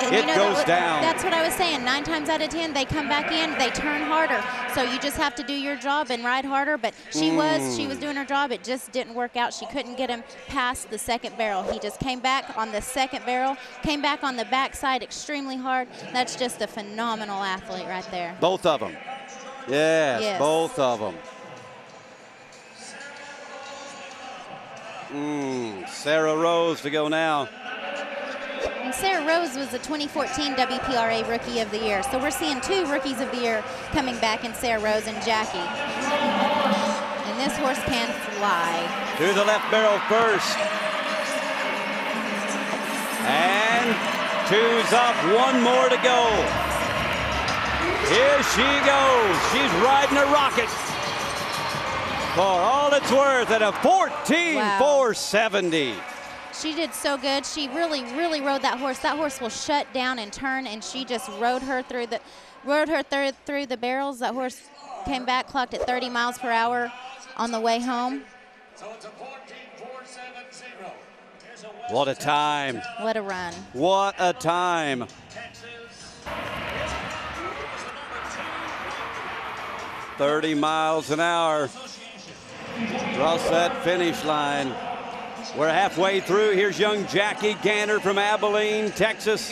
it goes down. That's what I was saying. 9 times out of 10, they come back in, they turn harder. So you just have to do your job and ride harder. But she was doing her job. It just didn't work out. She couldn't get him past the second barrel. He just came back on the second barrel, came back on the backside extremely hard. That's just a phenomenal athlete right there. Both of them. Yes. Both of them. Sarah Rose to go now. And Sarah Rose was the 2014 WPRA Rookie of the Year. So we're seeing 2 Rookies of the Year coming back in Sarah Rose and Jackie. And this horse can fly. Through the left barrel first. And 2's up, 1 more to go. Here she goes. She's riding a rocket. For all it's worth at a 14,470. She did so good. She really, really rode that horse. That horse will shut down and turn, and she just rode her through the barrels. That horse came back, clocked at 30 miles per hour on the way home. What a time. What a run. What a time. .30 miles an hour. Across that finish line. We're halfway through. Here's young Jackie Ganner from Abilene, Texas.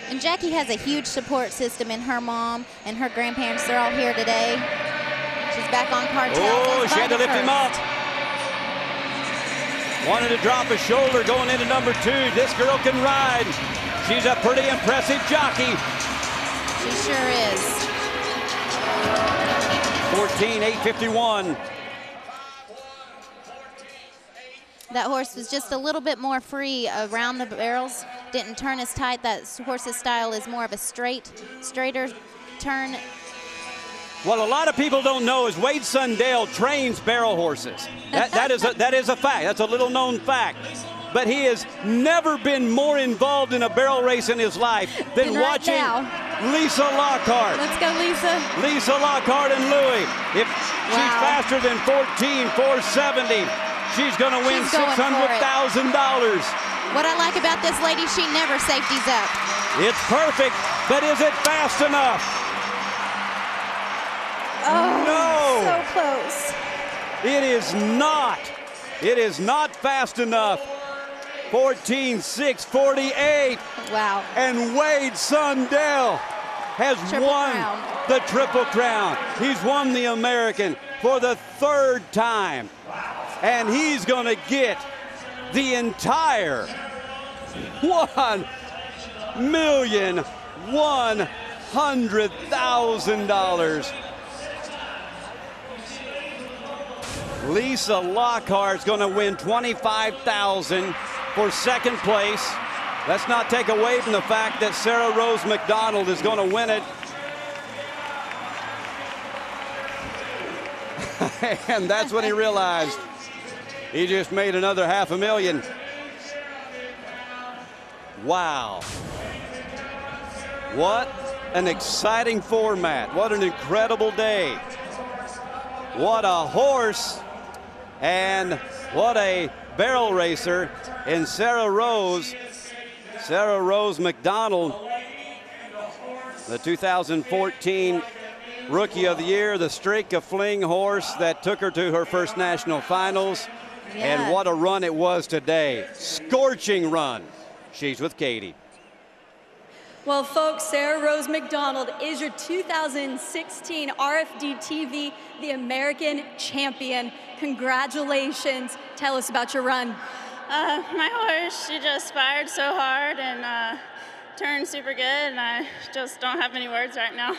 And Jackie has a huge support system in her mom and her grandparents. They're all here today. She's back on cartel. Oh, she had to lift him up. Wanted to drop a shoulder going into number 2. This girl can ride. She's a pretty impressive jockey. She sure is. 14,851. That horse was just a little bit more free around the barrels. Didn't turn as tight. That horse's style is more of a straighter turn. What a lot of people don't know is Wade Sundell trains barrel horses. That is a fact. That's a little known fact. But he has never been more involved in a barrel race in his life than watching Lisa Lockhart. Let's go, Lisa. Lisa Lockhart and Louie. If she's faster than 14,470, she's going to win $600,000. What I like about this lady, she never safeties up. It's perfect, but is it fast enough? Oh, no. So close. It is not. It is not fast enough. 14,648. Wow. And Wade Sundell has won the Triple Crown. He's won the American for the 3rd time. And he's going to get the entire $1 million. $100,000. Lisa Lockhart's going to win $25,000 for second place. Let's not take away from the fact that Sarah Rose McDonald is going to win it. And that's when he realized he just made another $500,000. Wow. What an exciting format. What an incredible day. What a horse and what a barrel racer in Sarah Rose McDonald, the 2014 Rookie of the Year, the streak of fling horse that took her to her first national finals. Yeah. And what a run it was today. Scorching run. She's with Katie. Well, folks, Sarah Rose McDonald is your 2016 RFD-TV The American Champion. Congratulations. Tell us about your run. My horse, she just fired so hard and turned super good, and I just don't have any words right now.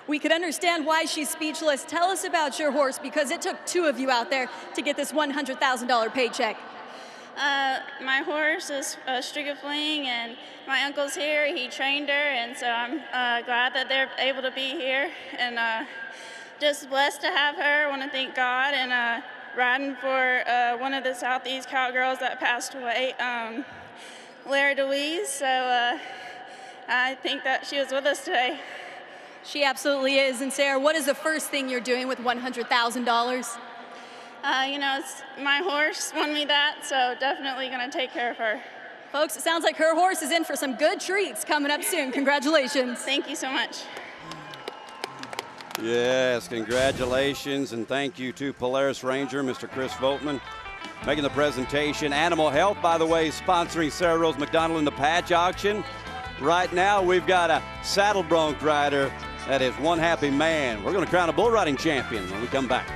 We could understand why she's speechless. Tell us about your horse, because it took two of you out there to get this $100,000 paycheck. My horse is a streak of fling, and my uncle's here. He trained her, and so I'm glad that they're able to be here, and just blessed to have her. I want to thank God, and riding for one of the Southeast Cowgirls that passed away, Larry DeWeese. So I think that she was with us today. She absolutely is. And Sarah, what is the first thing you're doing with $100,000? You know, my horse won me that, so definitely going to take care of her. Folks, it sounds like her horse is in for some good treats coming up soon. Congratulations. Thank you so much. Yes, congratulations, and thank you to Polaris Ranger, Mr. Chris Vogtman, making the presentation. Animal Health, by the way, sponsoring Sarah Rose McDonald in the patch auction. Right now, we've got a saddle bronc rider that is one happy man. We're going to crown a bull riding champion when we come back.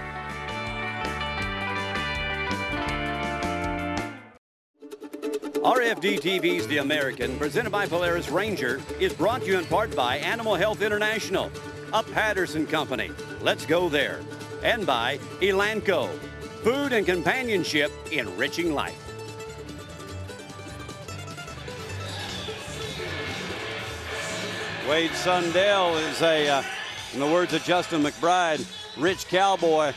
RFD-TV's The American, presented by Polaris Ranger, is brought to you in part by Animal Health International, a Patterson company. Let's go there. And by Elanco, food and companionship enriching life. Wade Sundell is in the words of Justin McBride, rich cowboy.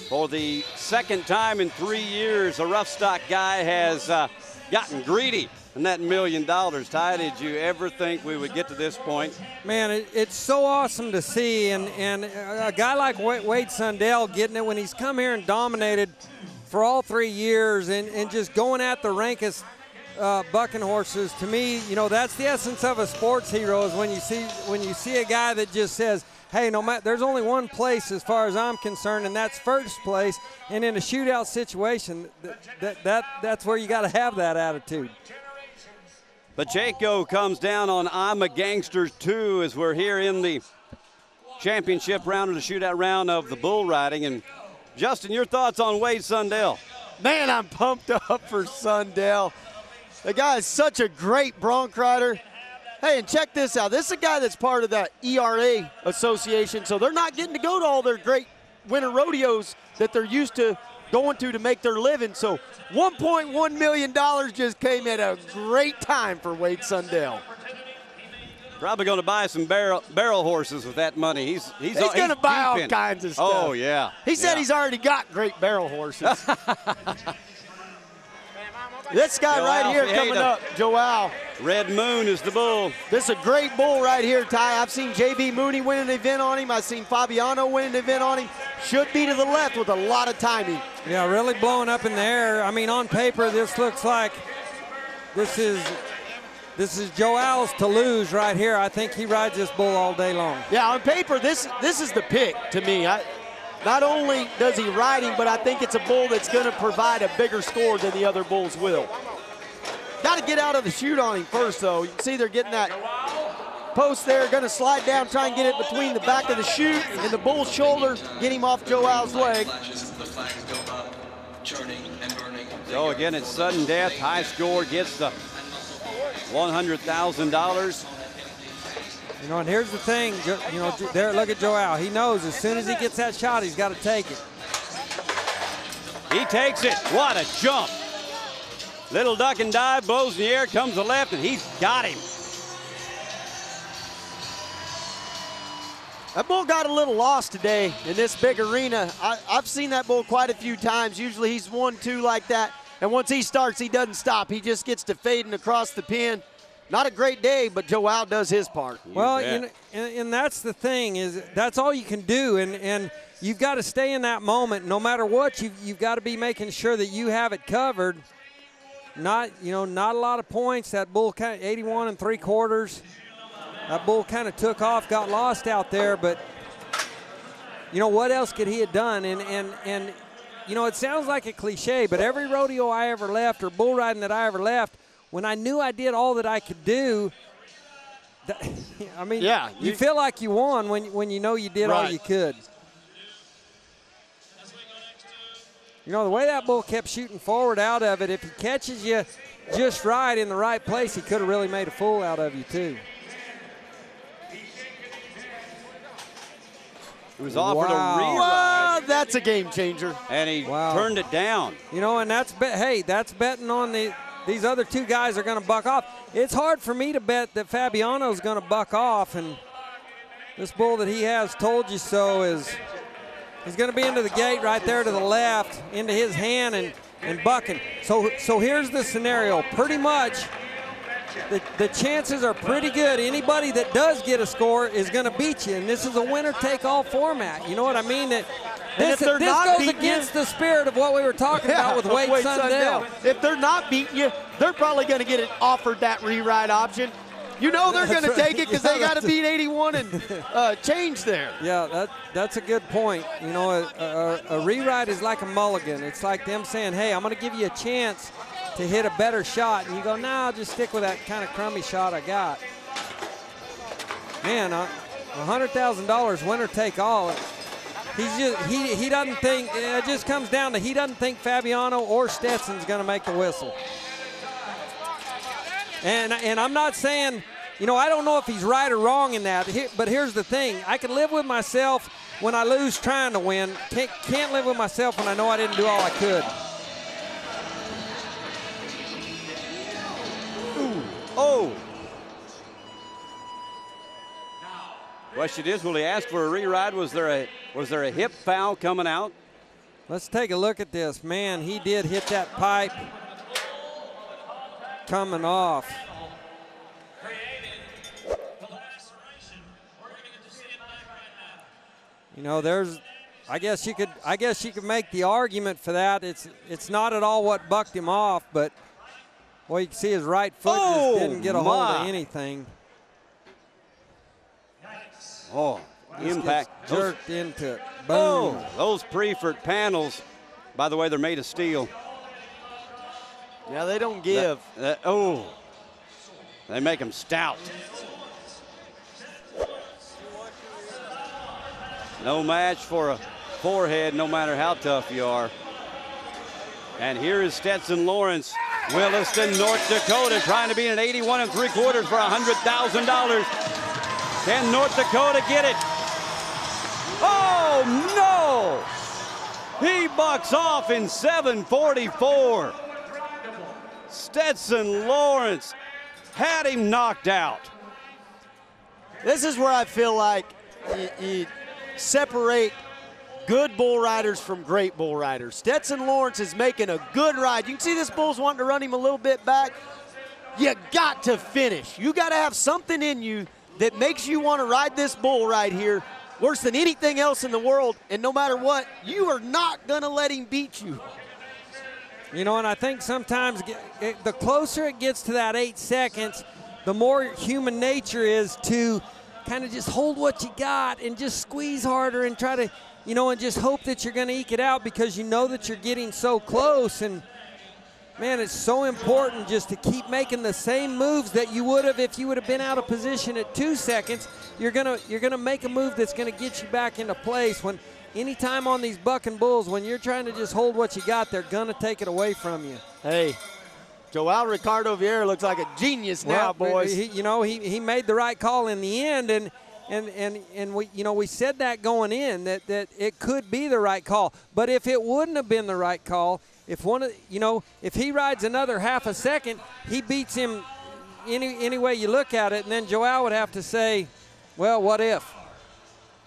For the second time in 3 years, a rough stock guy has gotten greedy in that $1 million. Ty, did you ever think we would get to this point? Man, it's so awesome to see, and a guy like Wade Sundell getting it when he's come here and dominated for all 3 years and just going at the rankest bucking horses. To me, you know, that's the essence of a sports hero, is when you see a guy that just says, hey, no matter, there's only one place as far as I'm concerned, and that's first place. And in a shootout situation, that's where you got to have that attitude. Pacheco comes down on I'm a Gangster 2 as we're here in the championship round of the shootout round of the bull riding. And Justin, your thoughts on Wade Sundell? Man, I'm pumped up for Sundell. The guy is such a great bronc rider. Hey, and check this out. This is a guy that's part of that ERA association, so they're not getting to go to all their great winter rodeos that they're used to going to make their living. So $1.1 million just came at a great time for Wade Sundell. Probably going to buy some barrel horses with that money. He's going to buy all kinds of stuff. Oh, yeah. He said he's already got great barrel horses. This guy right here coming up, Joao. Red Moon is the bull. This is a great bull right here, Ty. I've seen J.B. Mooney win an event on him. I've seen Fabiano win an event on him. Should be to the left with a lot of timing. Yeah, really blowing up in the air. I mean, on paper, this looks like this is Joao's to lose right here. I think he rides this bull all day long. Yeah, on paper, this is the pick to me. Not only does he ride him, but I think it's a bull that's going to provide a bigger score than the other bulls will. Got to get out of the chute on him first, though. You can see they're getting that post there, going to slide down, try and get it between the back of the chute and the bull's shoulder, get him off Joao's leg. So again, it's sudden death. High score gets the $100,000. You know, and here's the thing, you know, there, look at Joel. He knows as soon as he gets that shot, he's got to take it. He takes it. What a jump. Little duck and dive, blows in the air, comes to left, and he's got him. That bull got a little lost today in this big arena. I've seen that bull quite a few times. Usually he's 1-2 like that, and once he starts, he doesn't stop. He just gets to fading across the pin. Not a great day, but Joao does his part. Well, you know, and that's the thing, is that's all you can do, and you've got to stay in that moment. No matter what, you've got to be making sure that you have it covered. Not a lot of points. That bull kind of 81 3/4. That bull kind of took off, got lost out there, but you know, what else could he have done? And you know, it sounds like a cliche, but every rodeo I ever left or bull riding that I ever left, when I knew I did all that I could do, I mean, yeah, you feel like you won when you know you did all you could. You know, the way that bull kept shooting forward out of it, if he catches you just right in the right place, he could have really made a fool out of you too. It was offered a reride. Wow, that's a game changer. And he turned it down. You know, and that's that's betting on these other two guys are going to buck off. It's hard for me to bet that Fabiano's going to buck off, and this bull that he has Told You So he's going to be into the gate right there to the left, into his hand and bucking. So here's the scenario. Pretty much the chances are pretty good. Anybody that does get a score is going to beat you, and this is a winner-take-all format. You know what I mean? This goes against the spirit of what we were talking about with Wade Sundell. If they're not beating you, they're probably going to get offered that reride option. You know they're going to take it because they got to beat 81 and change there. Yeah, that's a good point. You know, a reride is like a mulligan. It's like them saying, hey, I'm going to give you a chance to hit a better shot. And you go, nah, I'll just stick with that kind of crummy shot I got. Man, $100,000 winner take all. He doesn't think, it just comes down to he doesn't think Fabiano or Stetson's going to make the whistle. And I'm not saying, you know, I don't know if he's right or wrong in that, but here's the thing. I can live with myself when I lose trying to win. Can't live with myself when I know I didn't do all I could. Ooh. Oh. Question is, will he ask for a reride? Was there a hip foul coming out? Let's take a look at this. Man, he did hit that pipe coming off. You know, I guess you could make the argument for that. It's not at all what bucked him off, but well, you can see his right foot just didn't get a hold of anything. Oh, impact. Jerked into it. Boom. Oh, those Prefert panels, by the way, they're made of steel. Yeah, they don't give. They make them stout. No match for a forehead, no matter how tough you are. And here is Stetson Lawrence, Williston, North Dakota, trying to be an 81 3/4 for $100,000. Can North Dakota get it? Oh, no! He bucks off in 7:44. Stetson Lawrence had him knocked out. This is where I feel like you separate good bull riders from great bull riders. Stetson Lawrence is making a good ride. You can see this bull's wanting to run him a little bit back. You got to finish. You got to have something in you that makes you want to ride this bull right here worse than anything else in the world, and no matter what, you are not going to let him beat you. You know, and I think sometimes the closer it gets to that 8 seconds, the more human nature is to kind of just hold what you got and just squeeze harder and try to, you know, and just hope that you're going to eke it out because you know that you're getting so close. And man, it's so important just to keep making the same moves that you would have if you would have been out of position at 2 seconds. You're gonna make a move that's gonna get you back into place. When anytime on these bucking bulls, when you're trying to just hold what you got, they're gonna take it away from you. Hey, Joao Ricardo Vieira looks like a genius now, boys. He made the right call in the end, and we said that going in that it could be the right call. But if it wouldn't have been the right call, if he rides another half a second, he beats him any way you look at it, and then Joao would have to say, well, what if?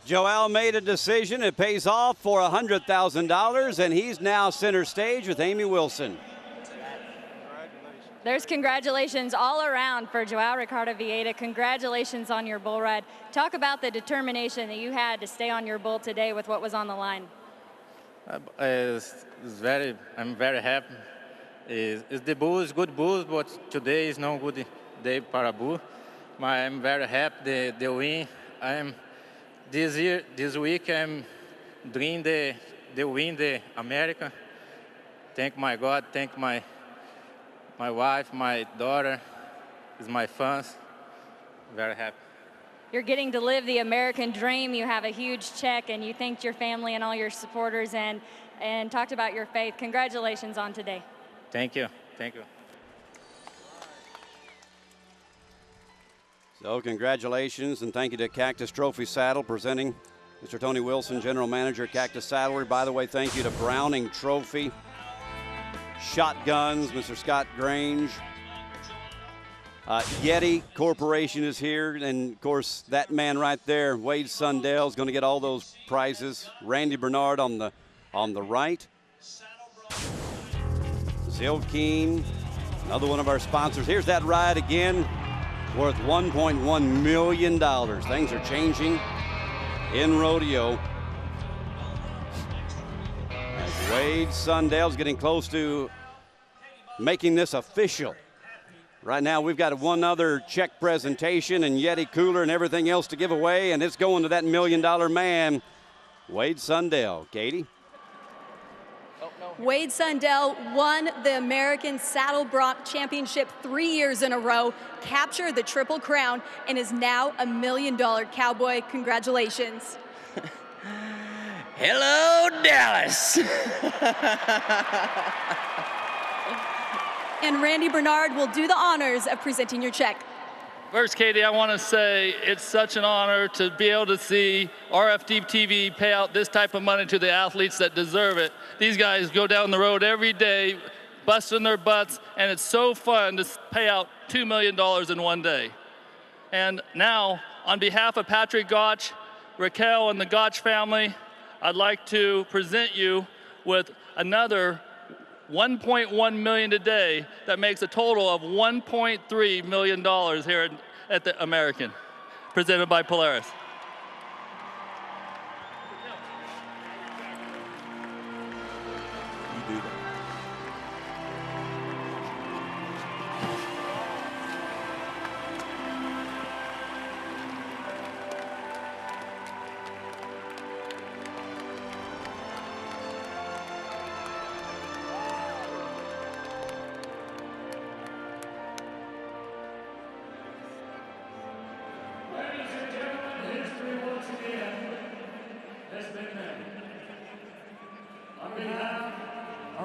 Joao made a decision. It pays off for $100,000, and he's now center stage with Amy Wilson. There's congratulations all around for Joao Ricardo Vieira. Congratulations on your bull ride. Talk about the determination that you had to stay on your bull today with what was on the line. I'm very happy. The bull is good bull, but today is no good day para bull. I'm very happy the win. This week I'm doing the win the American. Thank my God, thank my wife, my daughter, is my fans. Very happy. You're getting to live the American dream. You have a huge check, and you thanked your family and all your supporters and talked about your faith. Congratulations on today. Thank you. Thank you. So congratulations, and thank you to Cactus Trophy Saddle presenting Mr. Tony Wilson, General Manager, Cactus Saddlery. By the way, thank you to Browning Trophy Shotguns, Mr. Scott Grange. Yeti Corporation is here, and of course that man right there, Wade Sundell, is going to get all those prizes. Randy Bernard on the right. Zilkeen, another one of our sponsors. Here's that ride again, worth $1.1 million. Things are changing in rodeo. As Wade Sundell's getting close to making this official. Right now we've got one other check presentation and Yeti cooler and everything else to give away, and it's going to that $1 million man, Wade Sundell. Katie? Wade Sundell won the American Saddle Bronc Championship 3 years in a row, captured the Triple Crown, and is now a $1 million cowboy. Congratulations. Hello, Dallas. And Randy Bernard will do the honors of presenting your check. First, Katie, I want to say it's such an honor to be able to see RFD-TV pay out this type of money to the athletes that deserve it. These guys go down the road every day, busting their butts, and it's so fun to pay out $2 million in one day. And now, on behalf of Patrick Gotch, Raquel, and the Gotch family, I'd like to present you with another $1.1 million today. That makes a total of $1.3 million here at the American, presented by Polaris.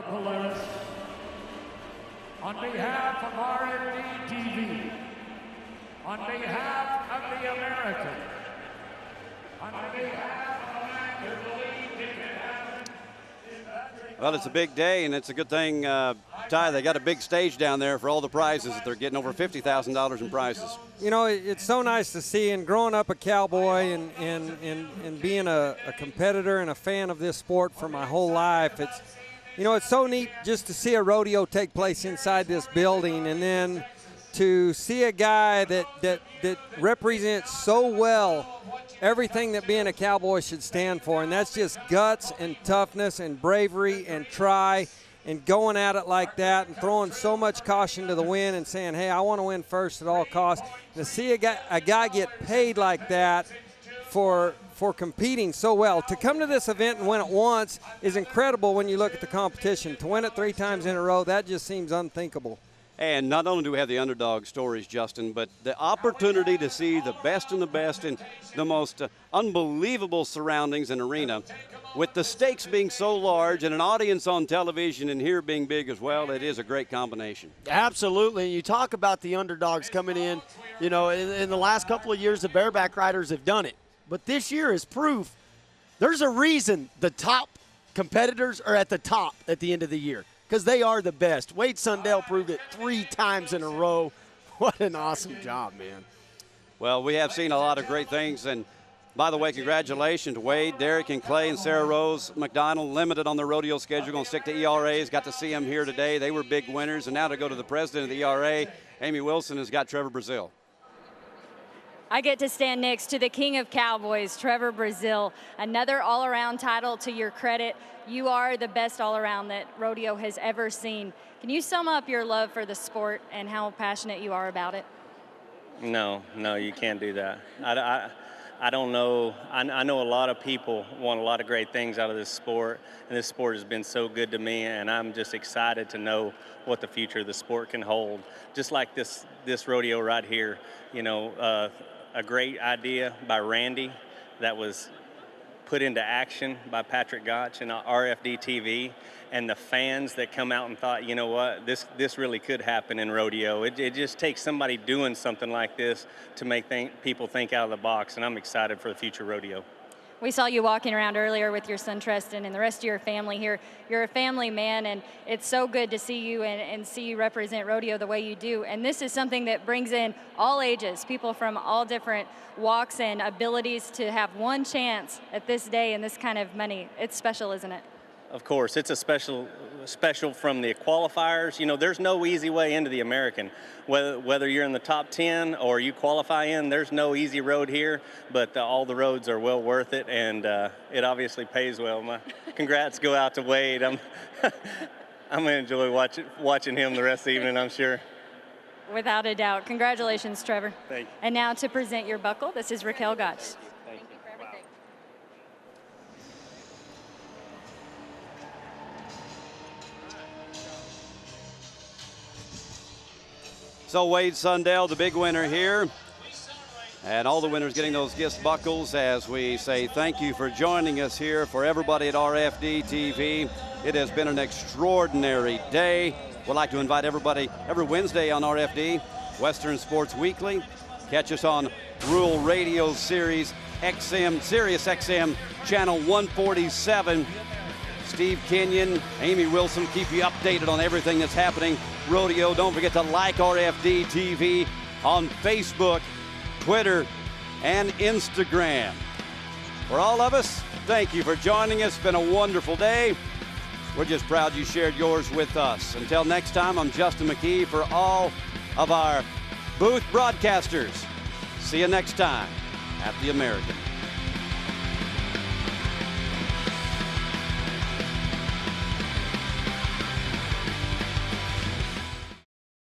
Polaris, on behalf of RFD-TV, on behalf of the American, on behalf of the believe it can happen. Well, it's a big day, and it's a good thing, Ty, they got a big stage down there for all the prizes that they're getting, over $50,000 in prizes. You know, it's so nice to see, and growing up a cowboy and being a competitor and a fan of this sport for my whole life, it's so neat just to see a rodeo take place inside this building, and then to see a guy that represents so well everything that being a cowboy should stand for, and that's just guts and toughness and bravery and try and going at it like that and throwing so much caution to the wind and saying, hey, I want to win first at all costs. And to see a guy get paid like that for competing so well. To come to this event and win it once is incredible when you look at the competition. To win it 3 times in a row, that just seems unthinkable. And not only do we have the underdog stories, Justin, but the opportunity to see the best and the best in the most unbelievable surroundings and arena with the stakes being so large and an audience on television and here being big as well, it is a great combination. Absolutely. You talk about the underdogs coming in. You know, in the last couple of years, the bareback riders have done it. But this year is proof there's a reason the top competitors are at the top at the end of the year, because they are the best. Wade Sundell proved it 3 times in a row. What an awesome job, man. Well, we have seen a lot of great things, and by the way, congratulations, Wade, Derek, and Clay, and Sarah Rose McDonald, limited on their rodeo schedule, going to stick to ERAs. Got to see them here today. They were big winners, and now to go to the president of the ERA, Amy Wilson, has got Trevor Brazil. I get to stand next to the king of Cowboys, Trevor Brazil. Another all-around title to your credit. You are the best all-around that rodeo has ever seen. Can you sum up your love for the sport and how passionate you are about it? No, you can't do that. I don't know. I know a lot of people want a lot of great things out of this sport, and this sport has been so good to me, and I'm just excited to know what the future of the sport can hold. Just like this rodeo right here, you know, a great idea by Randy that was put into action by Patrick Gotch and RFD-TV, and the fans that come out and thought, you know what, this really could happen in rodeo. It just takes somebody doing something like this to make people think out of the box, and I'm excited for the future rodeo. We saw you walking around earlier with your son Tristan and the rest of your family here. You're a family man, and it's so good to see you and see you represent rodeo the way you do. And this is something that brings in all ages, people from all different walks and abilities to have one chance at this day and this kind of money. It's special, isn't it? Of course, it's a special from the qualifiers. You know, there's no easy way into the American. Whether you're in the top 10 or you qualify in, there's no easy road here, but all the roads are well worth it, and it obviously pays well. My congrats go out to Wade. I'm going to enjoy watching him the rest of the evening, I'm sure. Without a doubt. Congratulations, Trevor. Thank you. And now to present your buckle, this is Raquel Gotch. So Wade Sundell, the big winner here, and all the winners getting those gift buckles as we say thank you for joining us here. For everybody at RFD-TV, it has been an extraordinary day. We'd like to invite everybody every Wednesday on RFD, Western Sports Weekly. Catch us on Rural Radio Series XM, Sirius XM, Channel 147. Steve Kenyon, Amy Wilson keep you updated on everything that's happening rodeo. Don't forget to like RFD-TV on Facebook, Twitter, and Instagram. For all of us, thank you for joining us. It's been a wonderful day. We're just proud you shared yours with us. Until next time, I'm Justin McKee for all of our booth broadcasters. See you next time at The American.